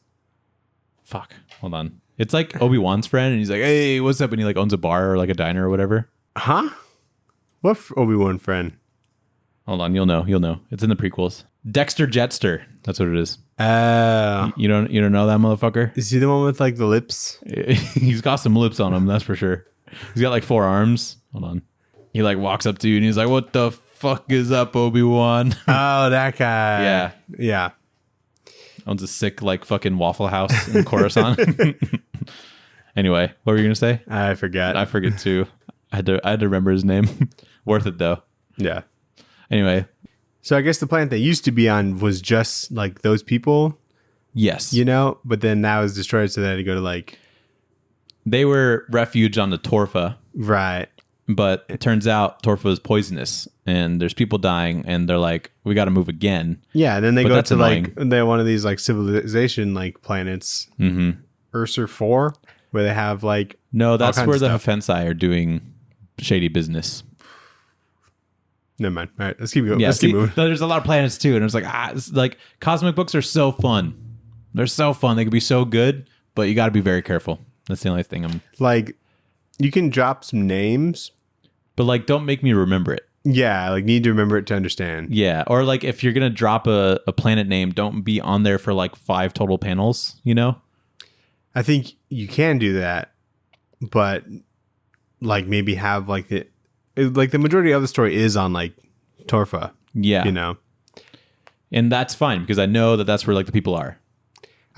Fuck. Hold on. It's like Obi-Wan's friend, and he's like, "Hey, what's up?" And he like owns a bar or like a diner or whatever. Huh? What Obi-Wan friend? Hold on. You'll know. It's in the prequels. Dexter Jetster. That's what it is. You don't know that motherfucker? Is he the one with like the lips? He's got some lips on him. That's for sure. He's got like 4 arms. Hold on. He like walks up to you and he's like, "What the fuck is up, Obi-Wan?" Oh, that guy. Yeah. Owns a sick like fucking Waffle House in Coruscant. Anyway, what were you gonna say? I forget too. I had to remember his name. Worth it though. Yeah. Anyway. So I guess the planet they used to be on was just like those people. Yes. You know, but then that was destroyed, so they had to go to like. They were refuge on the Torfa. Right. But it turns out Torfa is poisonous and there's people dying and they're like, we got to move again. Yeah. And then they go to annoying. Like, they're one of these like civilization like planets. Mm-hmm. Ursur 4, where they have like. No, that's where the Hephensi are doing shady business. Never mind. All right. Let's keep going. Let's keep moving. There's a lot of planets too. And it's like cosmic books are so fun. They're so fun. They can be so good, but you got to be very careful. That's the only thing I'm like. You can drop some names, but like, don't make me remember it. Yeah, like need to remember it to understand. Yeah, or like if you're gonna drop a planet name, don't be on there for like 5 total panels. You know, I think you can do that, but like maybe have like the majority of the story is on like Torfa. Yeah, you know, and that's fine because I know that that's where like the people are.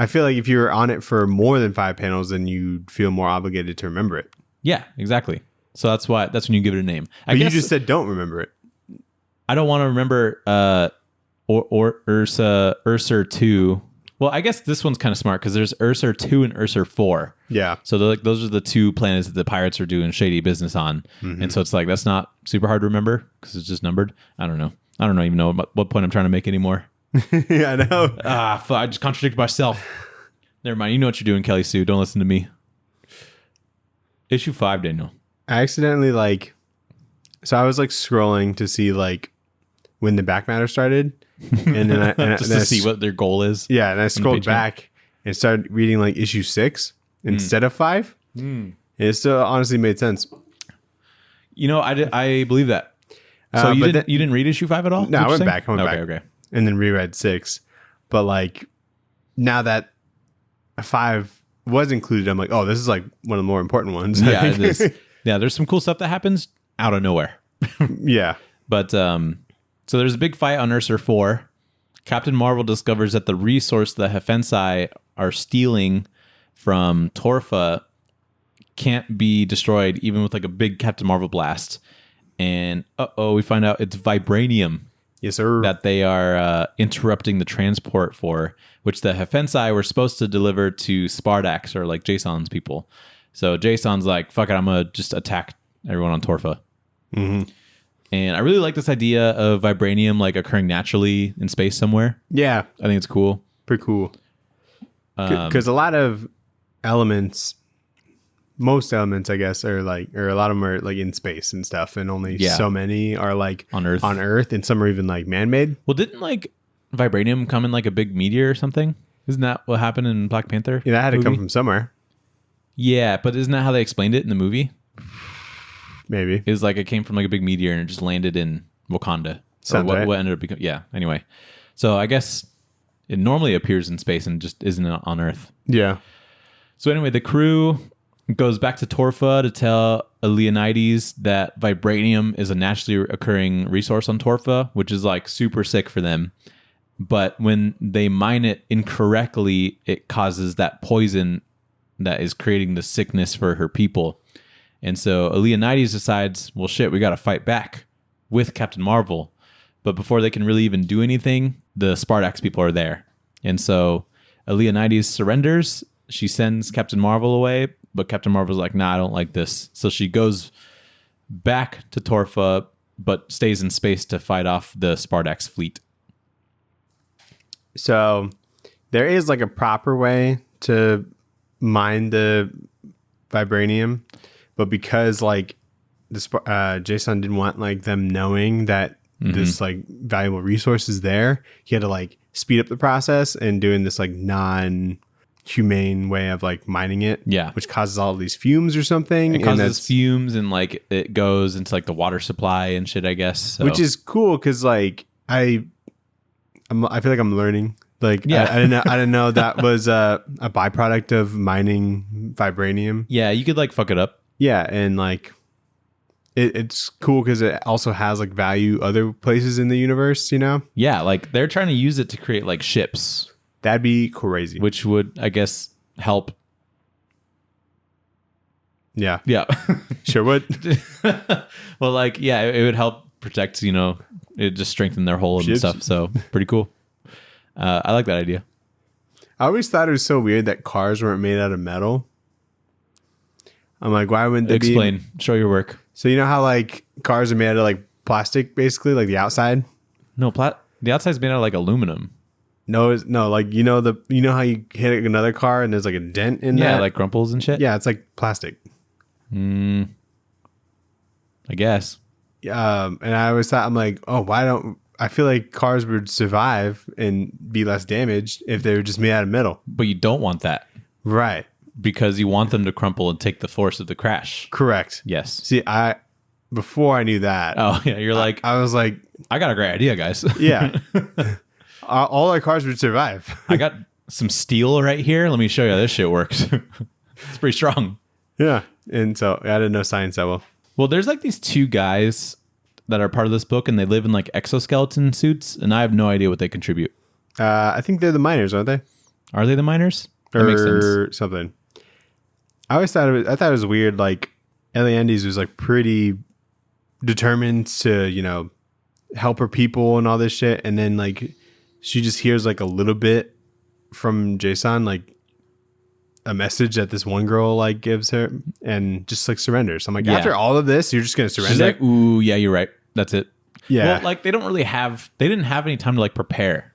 I feel like if you're on it for more than 5 panels, then you feel more obligated to remember it. Yeah, exactly. So that's when you give it a name. But you just said don't remember it. I don't want to remember or Ursa 2. Well, I guess this one's kind of smart because there's Ursa 2 and Ursa 4. Yeah. So like those are the two planets that the pirates are doing shady business on. Mm-hmm. And so it's like that's not super hard to remember because it's just numbered. I don't even know what point I'm trying to make anymore. Yeah, I know. I just contradicted myself. Never mind. You know what you're doing, Kelly Sue. Don't listen to me. Issue 5, Daniel. I accidentally so I was like scrolling to see like when the back matter started. And then to see what their goal is. Yeah, and I scrolled back and started reading like issue 6 instead of 5. And it still honestly made sense. You know, I believe that. So you didn't read issue 5 at all? No, I went back. Okay. And then reread 6. But like now that 5 was included, I'm like, oh, this is like one of the more important ones. Yeah, it is. Yeah, there's some cool stuff that happens out of nowhere. Yeah. But so there's a big fight on Ursa 4. Captain Marvel discovers that the resource the Hefensai are stealing from Torfa can't be destroyed even with like a big Captain Marvel blast. And we find out it's vibranium. Yes, sir. That they are interrupting the transport for, which the Hefensai were supposed to deliver to Spardax or like Jason's people. So Jason's like, fuck it, I'm going to just attack everyone on Torfa. Mm-hmm. And I really like this idea of vibranium like occurring naturally in space somewhere. Yeah. I think it's cool. Pretty cool. Because a lot of elements, most elements, I guess, or a lot of them are like in space and stuff. And only so many are like on Earth. And some are even like man-made. Well, didn't like vibranium come in like a big meteor or something? Isn't that what happened in Black Panther? Yeah, that had to come from somewhere. Yeah, but isn't that how they explained it in the movie? Maybe. It was like it came from like a big meteor and it just landed in Wakanda. Sounds right. What ended up becoming... Yeah, anyway. So I guess it normally appears in space and just isn't on Earth. Yeah. So anyway, the crew goes back to Torfa to tell Leonidas that vibranium is a naturally occurring resource on Torfa, which is like super sick for them. But when they mine it incorrectly, it causes that poison that is creating the sickness for her people. And so Leonidas decides, well, shit, we got to fight back with Captain Marvel. But before they can really even do anything, the Spardax people are there. And so Leonidas surrenders. She sends Captain Marvel away, but Captain Marvel's like, nah, I don't like this. So she goes back to Torfa, but stays in space to fight off the Spardax fleet. So there is like a proper way to mine the vibranium. But because like Jason didn't want like them knowing that this like valuable resource is there, he had to like speed up the process and doing this like non-humane way of like mining it. Yeah, which causes all of these fumes or something. It causes fumes and like it goes into like the water supply and shit, I guess. So. Which is cool because like I feel like I'm learning. Like I didn't know that was a byproduct of mining vibranium. Yeah, you could like fuck it up. Yeah, and like it's cool because it also has like value other places in the universe, you know? Yeah, like they're trying to use it to create like ships. That'd be crazy. Which would, I guess, help. Yeah. Yeah. Sure would. Well, like, yeah, it would help protect, you know, it just strengthen their hull and stuff. So pretty cool. I like that idea. I always thought it was so weird that cars weren't made out of metal. I'm like, why wouldn't they Explain. Show your work. So you know how like cars are made out of like plastic, basically, like the outside? No, the outside's made out of like aluminum. No, like you know how you hit another car and there's like a dent in that? Yeah, like crumples and shit? Yeah, it's like plastic. I guess. And I always thought, I'm like, oh, I feel like cars would survive and be less damaged if they were just made out of metal. But you don't want that. Right. Because you want them to crumple and take the force of the crash. Correct. Yes. See, before I knew that. Oh, yeah. You're like, I was like, I got a great idea, guys. Yeah. All our cars would survive. I got some steel right here. Let me show you how this shit works. It's pretty strong. Yeah. And so I didn't know science that well. Well, there's like these two guys that are part of this book and they live in like exoskeleton suits and I have no idea what they contribute. I think they're the miners, aren't they? Are they the miners? That makes sense. Or something. I thought it was weird. Like Eliandes was like pretty determined to, you know, help her people and all this shit. And then like she just hears like a little bit from Jason, like a message that this one girl like gives her, and just like surrenders. I'm like, after all of this, you're just gonna surrender? She's like, ooh, yeah, you're right. That's it. Yeah. Well, like they didn't have any time to like prepare.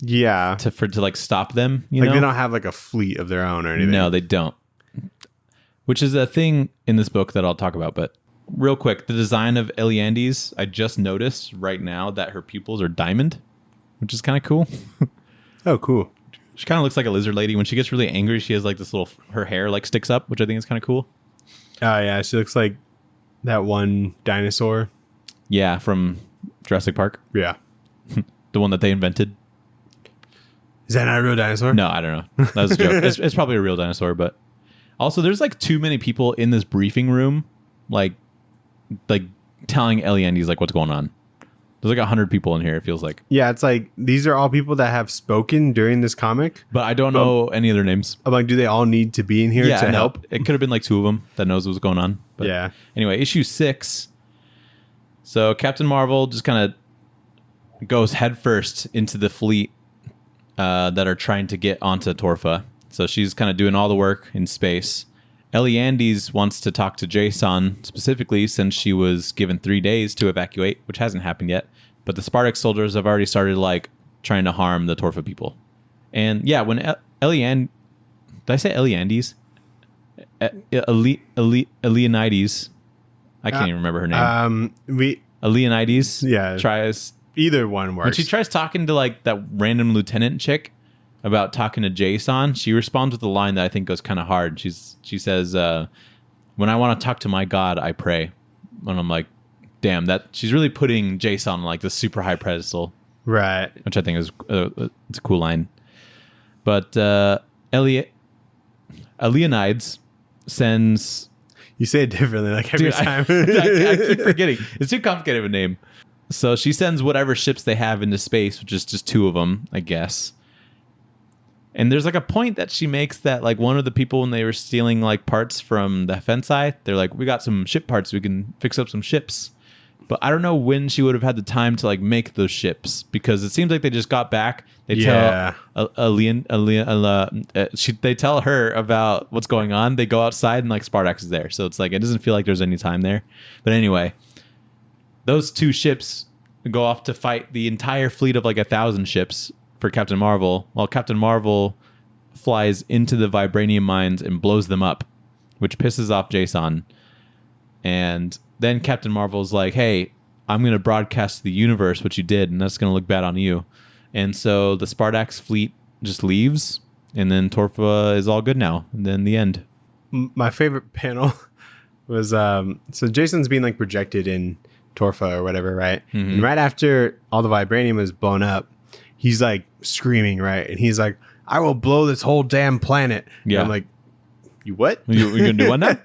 Yeah. To like stop them. You like know? They don't have like a fleet of their own or anything. No, they don't. Which is a thing in this book that I'll talk about. But real quick, the design of Eliandes, I just noticed right now that her pupils are diamond, which is kind of cool. Oh, cool. She kind of looks like a lizard lady. When she gets really angry, she has like this little, her hair like sticks up, which I think is kind of cool. Oh, yeah. She looks like that one dinosaur. Yeah, from Jurassic Park. Yeah. The one that they invented. Is that not a real dinosaur? No, I don't know. That was a joke. It's probably a real dinosaur, but also there's like too many people in this briefing room, like telling Eliandes like what's going on. There's like 100 people in here, it feels like. Yeah, it's like these are all people that have spoken during this comic. But I don't know any of their names. I'm like, do they all need to be in here to help? It could have been like 2 of them that knows what's going on. But yeah. Anyway, issue 6. So Captain Marvel just kind of goes headfirst into the fleet that are trying to get onto Torfa. So she's kind of doing all the work in space. Eliandes wants to talk to Jason specifically since she was given 3 days to evacuate, which hasn't happened yet. But the Spartak soldiers have already started like trying to harm the Torfa people. And yeah, when did I say Eliandes? Elianides. I can't even remember her name. Elianides tries. Either one works. When she tries talking to like that random lieutenant chick about talking to Jason, she responds with a line that I think goes kind of hard. She says, "When I want to talk to my God, I pray." And I'm like, "Damn, that she's really putting Jason on like this super high pedestal." Right. Which I think is it's a cool line. But Elianides sends. You say it differently like every time. I keep forgetting. It's too complicated of a name. So she sends whatever ships they have into space, which is just 2 of them, I guess. And there's like a point that she makes that like one of the people when they were stealing like parts from the Fensai, they're like, we got some ship parts. We can fix up some ships. But I don't know when she would have had the time to like make those ships because it seems like they just got back. They tell they tell her about what's going on. They go outside and like Spartak is there. So it's like, it doesn't feel like there's any time there. But anyway, those 2 ships go off to fight the entire fleet of like 1,000 ships for Captain Marvel, while Captain Marvel flies into the vibranium mines and blows them up, which pisses off Jason. And then Captain Marvel's like, hey, I'm going to broadcast to the universe what you did, and that's going to look bad on you. And so the Spartak's fleet just leaves, and then Torfa is all good now. And then the end. My favorite panel was, so Jason's being like projected in Torfa or whatever, right? Mm-hmm. And right after all the vibranium was blown up, he's like screaming, right? And he's like, I will blow this whole damn planet. Yeah. And I'm like, you what? You're going to do what now?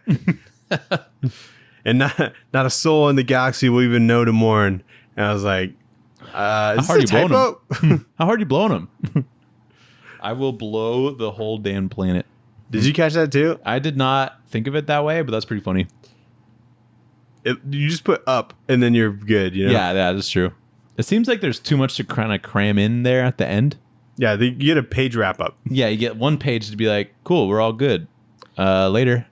And not a soul in the galaxy will even know to mourn. And I was like, how hard you blowing him? How hard you blowing him? I will blow the whole damn planet. Did you catch that too? I did not think of it that way, but that's pretty funny. You just put up and then you're good. You know? Yeah, that's true. It seems like there's too much to kind of cram in there at the end. Yeah, you get a page wrap up. Yeah, you get 1 page to be like, cool, we're all good. Later.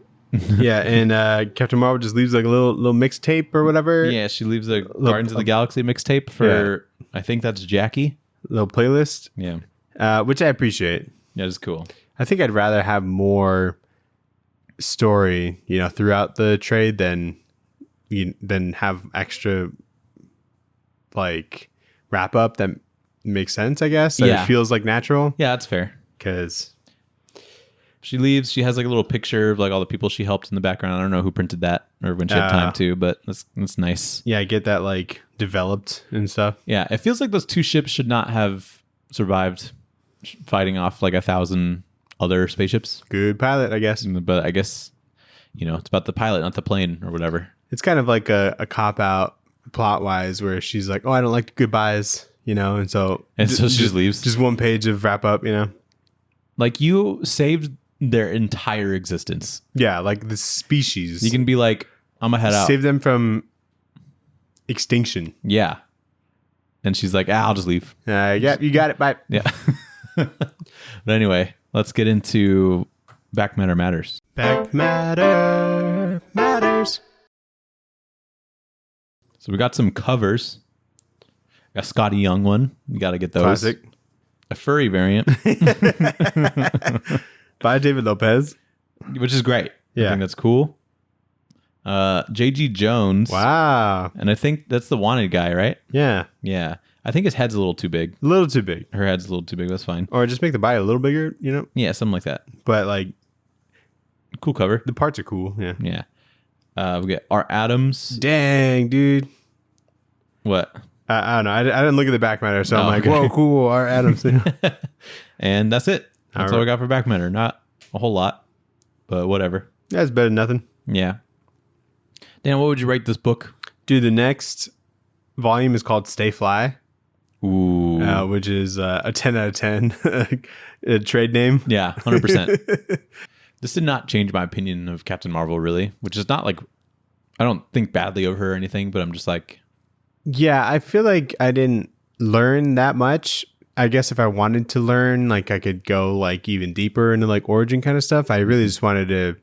Yeah, and Captain Marvel just leaves like a little mixtape or whatever. Yeah, she leaves a Guardians of the Galaxy mixtape for, I think that's Jackie. Little playlist. Yeah. Which I appreciate. Yeah, it's cool. I think I'd rather have more story, throughout the trade than have extra like wrap up that makes sense, I guess. That it feels like natural. Yeah, that's fair. Because she leaves. She has like a little picture of like all the people she helped in the background. I don't know who printed that or when she had time to, but that's nice. Yeah, I get that like developed and stuff. Yeah, it feels like those 2 ships should not have survived fighting off like 1,000 other spaceships. Good pilot, I guess. But I guess, it's about the pilot, not the plane or whatever. It's kind of like a cop out plot wise where she's like, oh, I don't like goodbyes, and so she just leaves. Just 1 page of wrap up, Like you saved their entire existence. Yeah, like the species. You can be like, I'm gonna head out. Save them from extinction. Yeah. And she's like, I'll just leave. Yeah, you got it. Bye. Yeah. But anyway, let's get into Back Matter Matters. Back Matter Matters. So we got some covers. Got a Scotty Young one. You got to get those. Classic. A furry variant. By David Lopez. Which is great. Yeah. I think that's cool. J.G. Jones. Wow. And I think that's the wanted guy, right? Yeah. Yeah. I think his head's a little too big. A little too big. Her head's a little too big. That's fine. Or just make the body a little bigger, you know? Yeah, something like that. But like, Cool cover. the parts are cool. Yeah. Yeah. We get R. Adams. Dang, dude. What? I don't know. I didn't look at the back matter, so I'm like, okay. whoa, cool. Our Adams. And that's it. That's all right. we got for Back Matter. Not a whole lot, but whatever. That's better than nothing. Yeah. Dan, what would you rate this book? Dude, the next volume is called Stay Fly, Ooh. which is a 10 out of 10 a trade name. Yeah, 100%. This did not change my opinion of Captain Marvel, really, which is not like, I don't think badly of her or anything, but I'm just like. Yeah, I feel like I didn't learn that much. I guess if I wanted to learn, like I could go like even deeper into like origin kind of stuff. I really just wanted to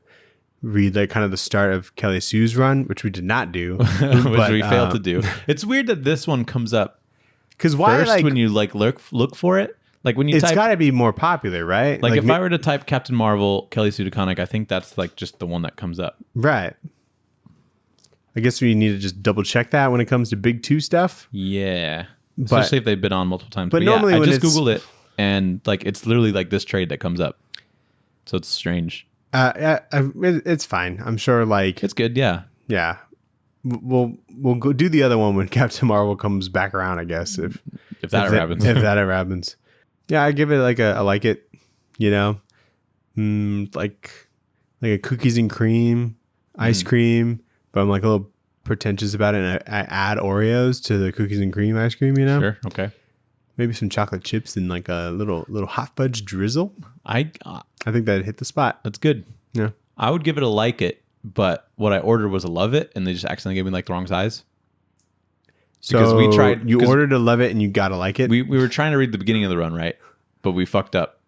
read like kind of the start of Kelly Sue's run, which we did not do. Which we failed to do. It's weird that this one comes up because why first like when you like look for it. Like when you it's type, got to be more popular, right? like if I were to type Captain Marvel, Kelly Sue Deconnick, I think that's like just the one that comes up. Right. I guess we need to just double check that when it comes to big two stuff. Yeah. Especially if they've been on multiple times. But normally I when just it's- Googled it and like it's literally like this trade that comes up. So it's strange. It's fine. I'm sure. Like It's good, yeah. yeah, we'll go do the other one when Captain Marvel comes back around. I guess if If that ever happens. If that ever happens. Yeah, I give it like I like it. You know, like a cookies and cream, ice cream. But I'm like a little pretentious about it, and I add Oreos to the cookies and cream ice cream. You know, Sure. Okay. maybe some chocolate chips and like a little hot fudge drizzle. I I think that'd hit the spot. that's good. Yeah. I would give it a like it, but what I ordered was a love it, and they just accidentally gave me like the wrong size. So we tried- You 'cause ordered to love it, and you gotta like it. We were trying to read the beginning of the run, right? But we fucked up,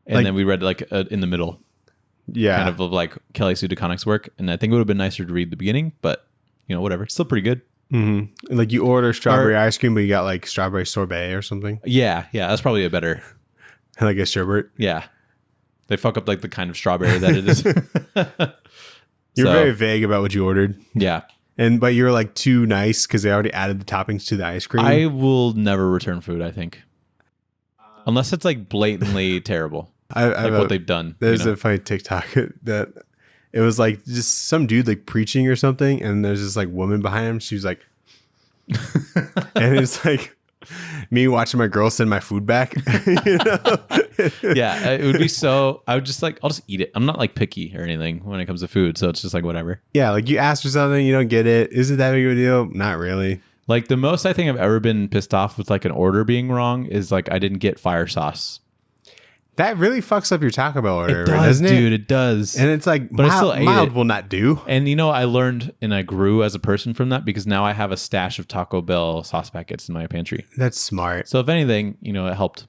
and Like- then we read like in the middle, yeah. kind of like Kelly Sue DeConnick's work, and I think it would have been nicer to read the beginning, but you know, whatever. It's still pretty good. Mm-hmm. Like you order strawberry ice cream, but you got like strawberry sorbet or something, Yeah, that's probably a better. like a sherbet. Yeah, they fuck up like the kind of strawberry that it is. You're So, very vague about what you ordered, yeah. but you're like too nice because they already added the toppings to the ice cream. I will never return food. I think, unless it's like blatantly terrible, like what they've done. There's you know? a funny TikTok that it was like just some dude like preaching or something, and there's this like woman behind him. She was like, and it's like me watching my girl send my food back. You know? Yeah, it would be so. I would just like, I'll just eat it. I'm not like picky or anything when it comes to food, so it's just like whatever. Yeah, like you ask for something, you don't get it. Is it that big of a deal? Not really. Like the most I think I've ever been pissed off with like an order being wrong is like I didn't get fire sauce. That really fucks up your Taco Bell order, It does, doesn't it? dude. It does. And it's like, But I still ate mild it. will not do. And you know, I learned and I grew as a person from that because now I have a stash of Taco Bell sauce packets in my pantry. That's smart. So if anything, you know, it helped.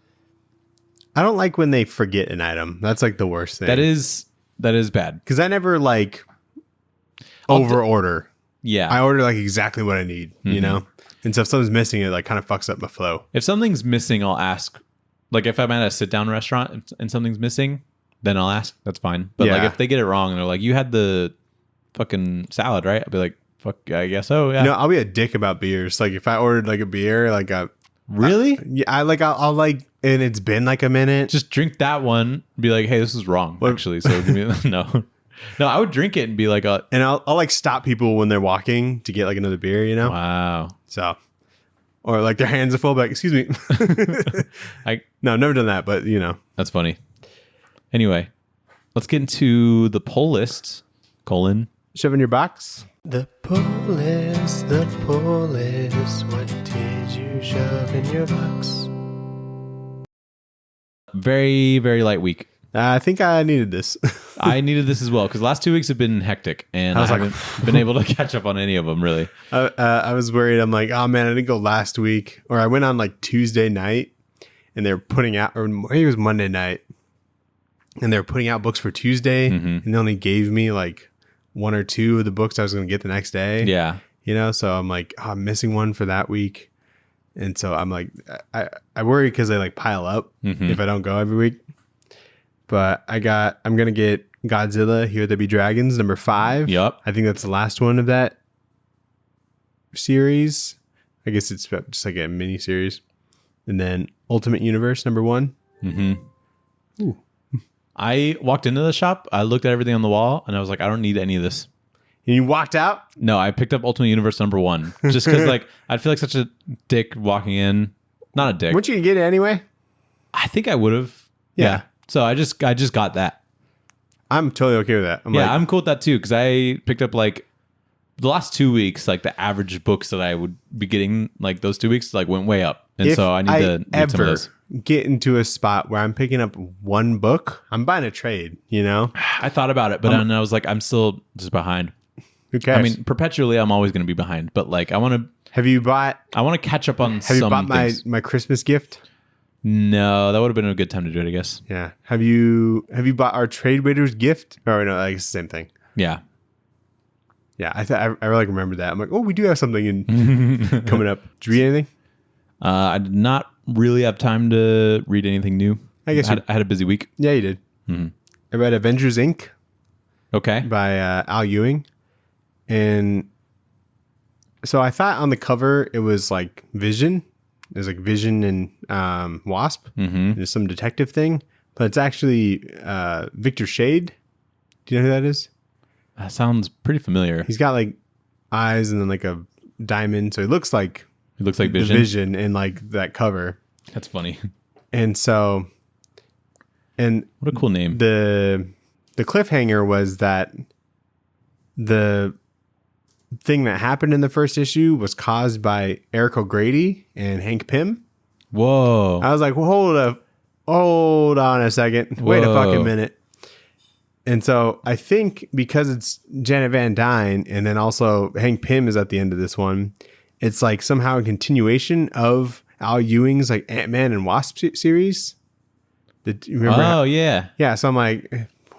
I don't like when they forget an item. That's like the worst thing. That is bad. because I never like over order. Yeah. I order like exactly what I need, you know? And so if something's missing, it like kind of fucks up my flow. If something's missing, I'll ask. Like if I'm at a sit down restaurant and something's missing, then I'll ask. That's fine. But like Yeah. if they get it wrong and they're like, you had the fucking salad, right? I'll be like, fuck, I guess so. Yeah. You know, I'll be a dick about beers. Like if I ordered like a beer, like Really? I'll like, and it's been like a minute. Just drink that one. Be like, hey, this is wrong, actually. So give me no. No, I would drink it and be like, And I'll like stop people when they're walking to get like another beer, you know? wow. So, or like their hands are full, like, excuse me. No, I've never done that, but you know. That's funny. Anyway, let's get into the poll list. Shove in your box. The pull list, what did you shove in your box? Very, very light week. I think I needed this. I needed this as well because the last 2 weeks have been hectic, and I haven't been able to catch up on any of them really. I was worried. I'm like, oh man, I didn't go last week, or I went on like Tuesday night, and they were putting out, or maybe it was Monday night, and they were putting out books for Tuesday, and they only gave me like one or two of the books I was going to get the next day. Yeah, so I'm like, oh, I'm missing one for that week, and so I'm like, I worry because they like pile up if I don't go every week. But I'm going to get Godzilla, Here There Be Dragons, number 5. Yep. I think that's the last one of that series. I guess it's just like a mini series. And then Ultimate Universe, number 1. Ooh. I walked into the shop, I looked at everything on the wall, and I was like, I don't need any of this. And you walked out? No, I picked up Ultimate Universe number 1. Just because like, I'd feel like such a dick walking in. Not a dick. Weren't you going to get it anyway? I think I would have. Yeah. So I just got that. I'm totally okay with that. I'm cool with that too because I picked up like the last 2 weeks, like the average books that I would be getting like those 2 weeks like went way up, and so I need to read some of those. Get into a spot where I'm picking up one book, I'm buying a trade. I thought about it, but then I was like, I'm still just behind. Who cares? I mean, perpetually, I'm always going to be behind, but like I want to. Have you bought? I want to catch up on. Have you bought my Christmas gift? No, that would have been a good time to do it, I guess. Yeah. Have you bought our tradewaiters gift? Or no, I guess the same thing. Yeah. Yeah, I really remember that. I'm like, oh, we do have something coming up. Did you read anything? I did not really have time to read anything new. I guess I had a busy week. Yeah, you did. I read Avengers Inc. Okay. By Al Ewing. And so I thought on the cover it was like Vision. There's like Vision and Wasp. There's some detective thing, but it's actually Victor Shade. Do you know who that is? That sounds pretty familiar. He's got like eyes and then like a diamond, so he looks like Vision. The Vision in like that cover. That's funny. And so, and what a cool name. The cliffhanger was that the thing that happened in the first issue was caused by Eric O'Grady and Hank Pym. Whoa. I was like, well, hold on a second. Wait a fucking minute. And so I think because it's Janet Van Dyne and then also Hank Pym is at the end of this one, it's like somehow a continuation of Al Ewing's like Ant-Man and Wasp series. Remember yeah. Yeah, so I'm like,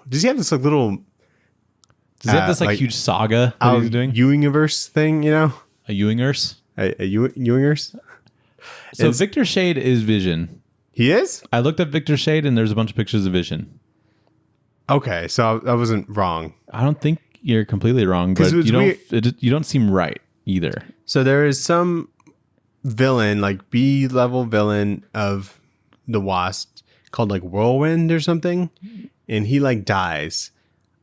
does he have this like little... Does he have this like huge saga that he's doing? Ewingiverse thing, A Ewingers? A Ewingers? So Victor Shade is Vision. He is? I looked up Victor Shade and there's a bunch of pictures of Vision. Okay, so I wasn't wrong. I don't think you're completely wrong, but you don't seem right either. So there is some villain, like B-level villain of the Wasp called like Whirlwind or something, and he like dies.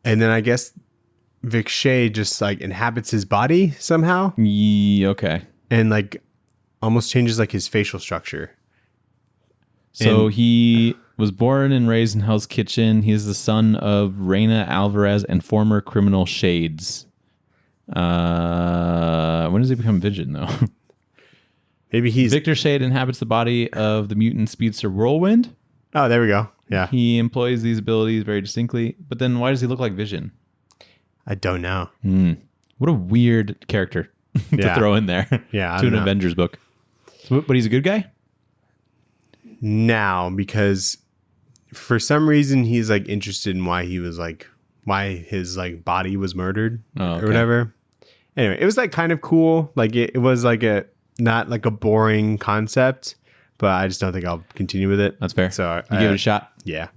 And then I guess Vic Shade just like inhabits his body somehow. Okay. And like almost changes like his facial structure. So he was born and raised in Hell's Kitchen. He is the son of Reina Alvarez and former criminal Shades. When does he become Vision though? Maybe Victor Shade inhabits the body of the mutant speedster Whirlwind. Oh, there we go. Yeah. He employs these abilities very distinctly, but then why does he look like Vision? I don't know. What a weird character to throw in there to an Avengers book. But he's a good guy? Now, because for some reason he's like interested in why his like body was murdered or whatever. Anyway, it was like kind of cool. Like it was like not like a boring concept, but I just don't think I'll continue with it. That's fair. So you give it a shot. Yeah.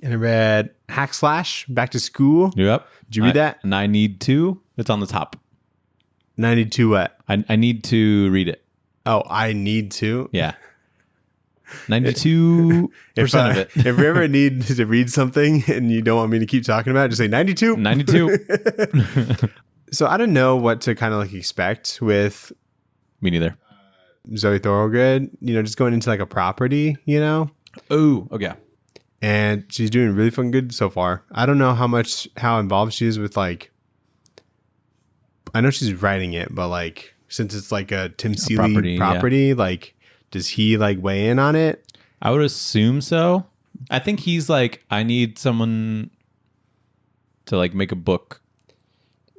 And I read Hack Slash Back to School. Yep. Did you read that? And I need to. It's on the top. 92 what? I need to read it. Oh, I need to? Yeah. 92% of it. If you ever need to read something and you don't want me to keep talking about it, just say 92. 92. So I don't know what to kind of like expect with me neither. Zoe Thorogood, just going into like a property, Oh, okay. And she's doing really fucking good so far. I don't know how involved she is with like, I know she's writing it, but like, since it's like a Tim Seeley property, like, does he like weigh in on it? I would assume so, I think he's like, I need someone to like make a book.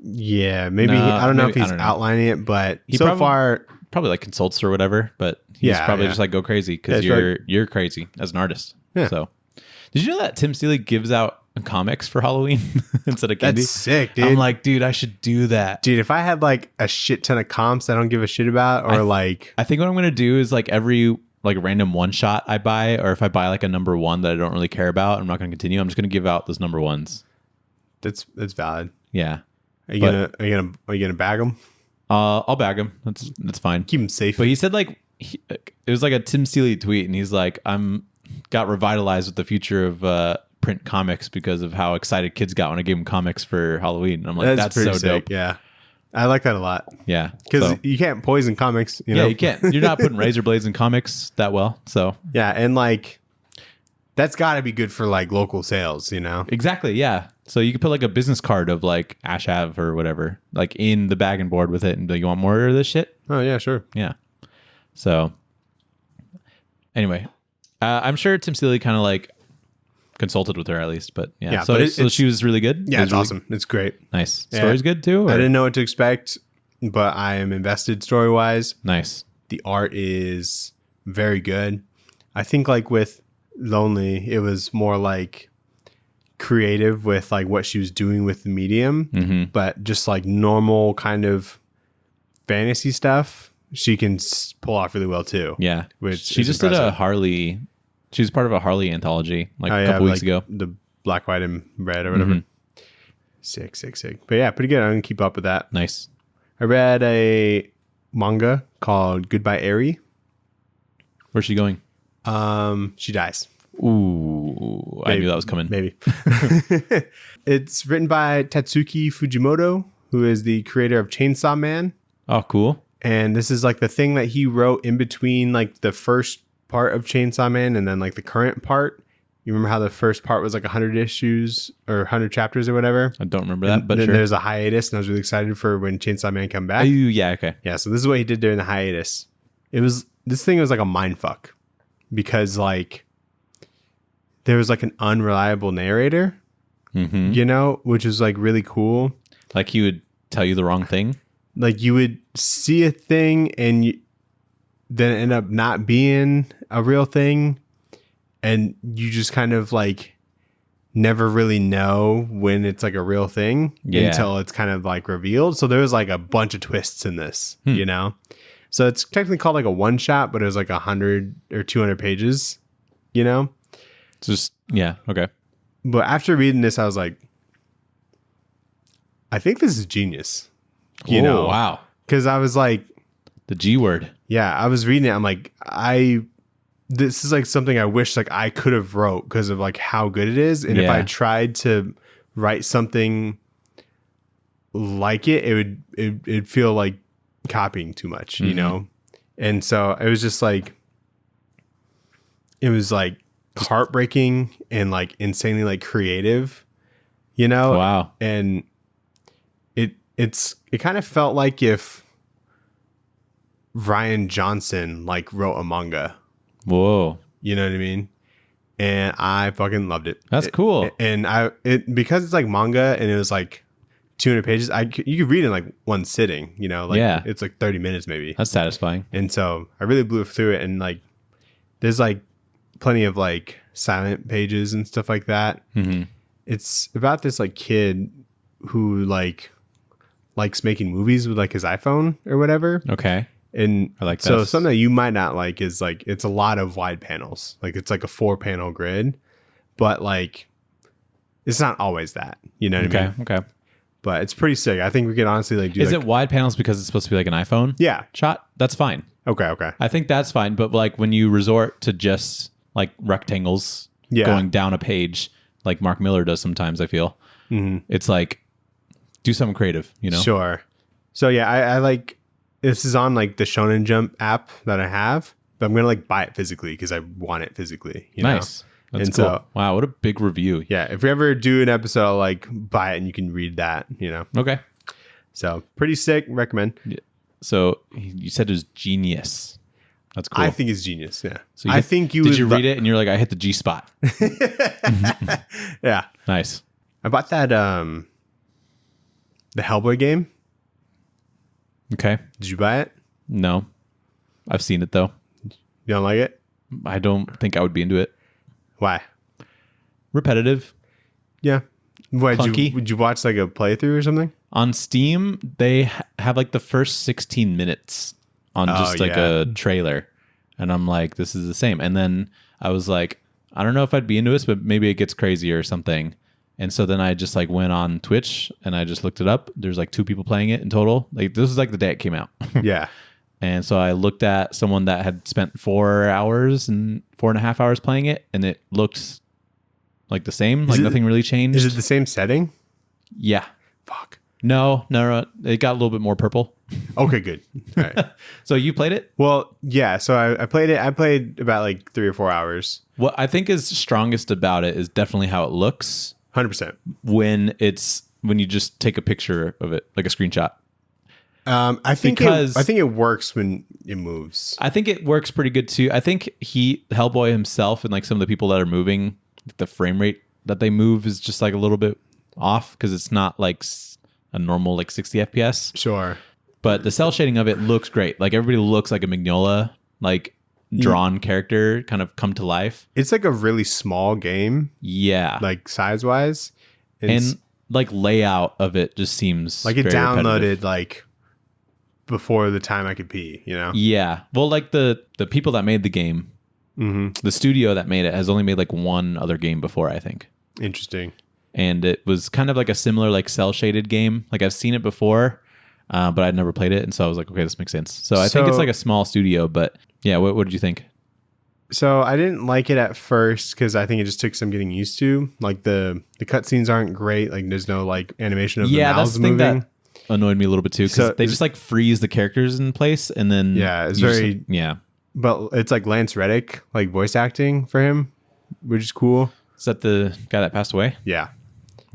Yeah, maybe I don't know if he's outlining it, but so far probably like consults or whatever. But he's probably just like go crazy because you're crazy as an artist. Yeah. So, did you know that Tim Seeley gives out comics for Halloween instead of candy? That's sick, dude. I'm like, dude, I should do that. Dude, if I had like a shit ton of comps I don't give a shit about, or I think what I'm gonna do is like every like random one shot I buy, or if I buy like a number one that I don't really care about, I'm not gonna continue. I'm just gonna give out those number ones. That's valid. Yeah. Are you gonna bag them? I'll bag them. That's fine. Keep them safe. But he said like it was like a Tim Seeley tweet, and he's like, got revitalized with the future of print comics because of how excited kids got when I gave them comics for Halloween. And I'm like, that's so sick. dope. Yeah, I like that a lot. Yeah, because you can't poison comics. You know? You can't. You're not putting razor blades in comics that well. So yeah, and like that's got to be good for like local sales. You know, exactly. Yeah. So you could put like a business card of like Ash Ave or whatever, like in the bag and board with it, and be like, you want more of this shit? Oh yeah, sure. Yeah. So anyway, I'm sure Tim Seeley kind of like consulted with her at least, but yeah. So she was really good. Yeah, it's really awesome. It's great. Nice. Story's good too. Or? I didn't know what to expect, but I am invested story wise. Nice. The art is very good. I think like with Lonely, it was more like creative with like what she was doing with the medium, but just like normal kind of fantasy stuff she can pull off really well too. Yeah, which she just did a Harley. She was part of a Harley anthology like a couple weeks ago. The black, white, and red or whatever. Sick. But yeah, pretty good. I'm gonna keep up with that. Nice. I read a manga called Goodbye Eri. Where's she going? She dies. Ooh, maybe. I knew that was coming. Maybe. It's written by Tatsuki Fujimoto, who is the creator of Chainsaw Man. Oh, cool. And this is like the thing that he wrote in between like the first part of Chainsaw Man and then like the current part. You remember how the first part was like 100 issues or 100 chapters or whatever? I don't remember that, but then sure. There's a hiatus, and I was really excited for when Chainsaw Man come back. Oh, yeah, okay. Yeah, so this is what he did during the hiatus. This thing was like a mind fuck because like there was like an unreliable narrator, you know, which is like really cool. Like he would tell you the wrong thing? Like you would see a thing and then end up not being a real thing. And you just kind of like never really know when it's like a real thing until it's kind of like revealed. So there was like a bunch of twists in this, you know? So it's technically called like a one shot, but it was like 100 or 200 pages, you know? Just, yeah, okay. But after reading this, I was like, I think this is genius. You know? Wow. Because I was like, the G word. Yeah, I was reading it. I'm like, this is like something I wish like I could have wrote because of like how good it is. And if I tried to write something like it'd feel like copying too much, you know? And so it was just like, it was like heartbreaking and like insanely like creative, you know? Wow. And it kind of felt like if Ryan Johnson like wrote a manga. Whoa. You know what I mean? And I fucking loved it. That's cool. And because it's like manga and it was like 200 pages, you could read it in like one sitting, you know, like it's like 30 minutes maybe. That's satisfying. And so I really blew through it, and like there's like plenty of like silent pages and stuff like that. It's about this like kid who like likes making movies with like his iPhone or whatever. Okay. And I like that. So something that you might not like is like it's a lot of wide panels. Like it's like a 4-panel grid, but like it's not always that. You know what I mean? Okay. But it's pretty sick. I think we could honestly like do. Is it wide panels because it's supposed to be like an iPhone? Yeah. Shot? That's fine. Okay. I think that's fine. But like when you resort to just like rectangles going down a page, like Mark Miller does sometimes, I feel it's like do something creative, you know? Sure. So yeah, I like. This is on like the Shonen Jump app that I have, but I'm gonna like buy it physically because I want it physically. You nice. know? That's cool. So, wow, what a big review. Yeah, if we ever do an episode, I'll like buy it and you can read that. You know. Okay. So pretty sick. Recommend. Yeah. So you said it was genius. That's cool. I think it's genius. Yeah. So I think you did you read it and you're like, I hit the G spot. Yeah. Nice. I bought that the Hellboy game. Okay. Did you buy it? No. I've seen it though. You don't like it? I don't think I would be into it. Why? Repetitive. Yeah. Why, Clunky. would you watch like a playthrough or something? On Steam, they have like the first 16 minutes on just like a trailer. And I'm like, this is the same. And then I was like, I don't know if I'd be into this, but maybe it gets crazier or something. And so then I just like went on Twitch and I just looked it up. There's like 2 people playing it in total. Like this was like the day it came out. Yeah. And so I looked at someone that had spent 4 hours and 4.5 hours playing it, and it looked like the same. Like nothing really changed. Is it the same setting? Yeah. Fuck. No. It got a little bit more purple. Okay, good. All right. So you played it? Well, yeah. So I played it. I played about like 3 or 4 hours. What I think is strongest about it is definitely how it looks 100%. when you just take a picture of it, like a screenshot. I think it works when it moves. I think it works pretty good too. I think Hellboy himself and like some of the people that are moving, the frame rate that they move is just like a little bit off because it's not like a normal like 60 FPS. Sure. But the cell shading of it looks great. Like everybody looks like a Mignola, like drawn character kind of come to life. It's like a really small game. Yeah. Like size wise. And like layout of it just seems like it very downloaded repetitive. like before the time I could pee, you know? Yeah. Well, like the people that made the game, the studio that made it has only made like one other game before, I think. Interesting. And it was kind of like a similar like cell shaded game. Like I've seen it before, but I'd never played it. And so I was like, okay, this makes sense. So I think it's like a small studio, but yeah, what did you think? So I didn't like it at first because I think it just took some getting used to. Like the cutscenes aren't great. Like there's no like animation of the mouths moving. That annoyed me a little bit too because they just like freeze the characters in place and then it's very But it's like Lance Reddick like voice acting for him, which is cool. Is that the guy that passed away? Yeah.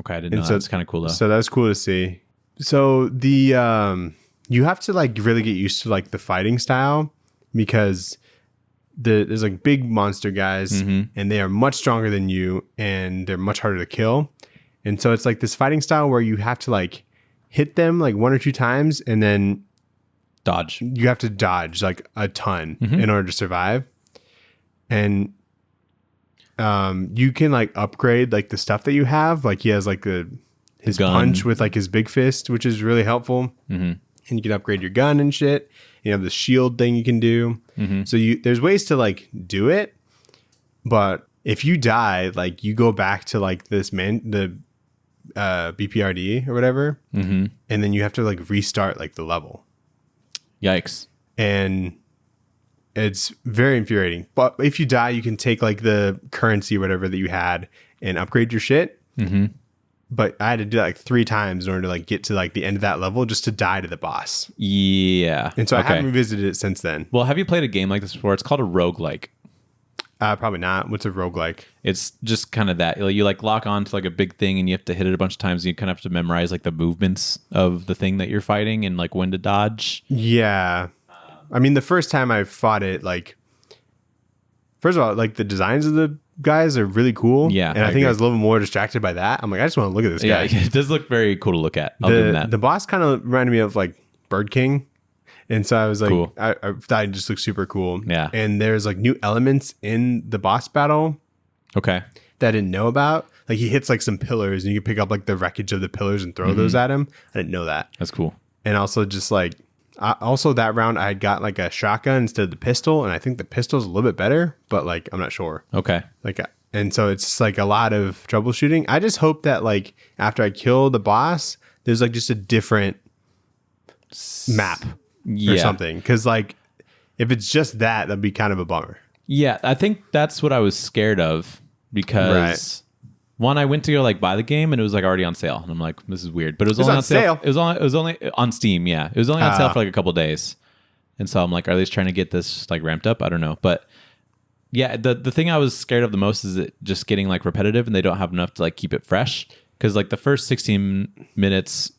Okay, I didn't know. That's kind of cool though. So that's cool to see. So the you have to like really get used to like the fighting style because there's like big monster guys and they are much stronger than you and they're much harder to kill. And so it's like this fighting style where you have to like hit them like 1 or 2 times and then dodge. You have to dodge like a ton in order to survive. And you can like upgrade like the stuff that you have. Like he has like his gun. Punch with like his big fist, which is really helpful. And you can upgrade your gun and shit. You have the shield thing you can do. So there's ways to like do it. But if you die, like you go back to like the BPRD or whatever. And then you have to like restart like the level. Yikes. And it's very infuriating. But if you die, you can take like the currency or whatever that you had and upgrade your shit. But I had to do that like 3 times in order to like get to like the end of that level just to die to the boss. Yeah. And so I haven't revisited it since then. Well, have you played a game like this before? It's called a roguelike. Probably not. What's a roguelike? It's just kind of that. You like lock on to like a big thing and you have to hit it a bunch of times. And you kind of have to memorize like the movements of the thing that you're fighting and like when to dodge. Yeah. I mean, the first time I fought it, like, first of all, like the designs of the guys are really cool. Yeah. And I think I was a little more distracted by that. I'm like, I just want to look at this guy. Yeah, it does look very cool to look at. Other than that. The boss kind of reminded me of like Bird King. And so I was like, cool. I thought it just looked super cool. Yeah. And there's like new elements in the boss battle. Okay. That I didn't know about. Like he hits like some pillars and you can pick up like the wreckage of the pillars and throw those at him. I didn't know that. That's cool. And also just like, also that round I had got like a shotgun instead of the pistol. And I think the pistol's a little bit better, but like, I'm not sure. Okay. Like, and so it's just like a lot of troubleshooting. I just hope that like after I kill the boss, there's like just a different map. Or something, because like if it's just that'd be kind of a bummer. Yeah, I think that's what I was scared of because one, I went to go like buy the game and it was like already on sale, and I'm like, this is weird. But it was only on sale. It was only on Steam. Yeah, it was only on sale for like a couple days, and so I'm like, are they just trying to get this like ramped up? I don't know, but yeah, the thing I was scared of the most is it just getting like repetitive, and they don't have enough to like keep it fresh. Because like the first 16 minutes.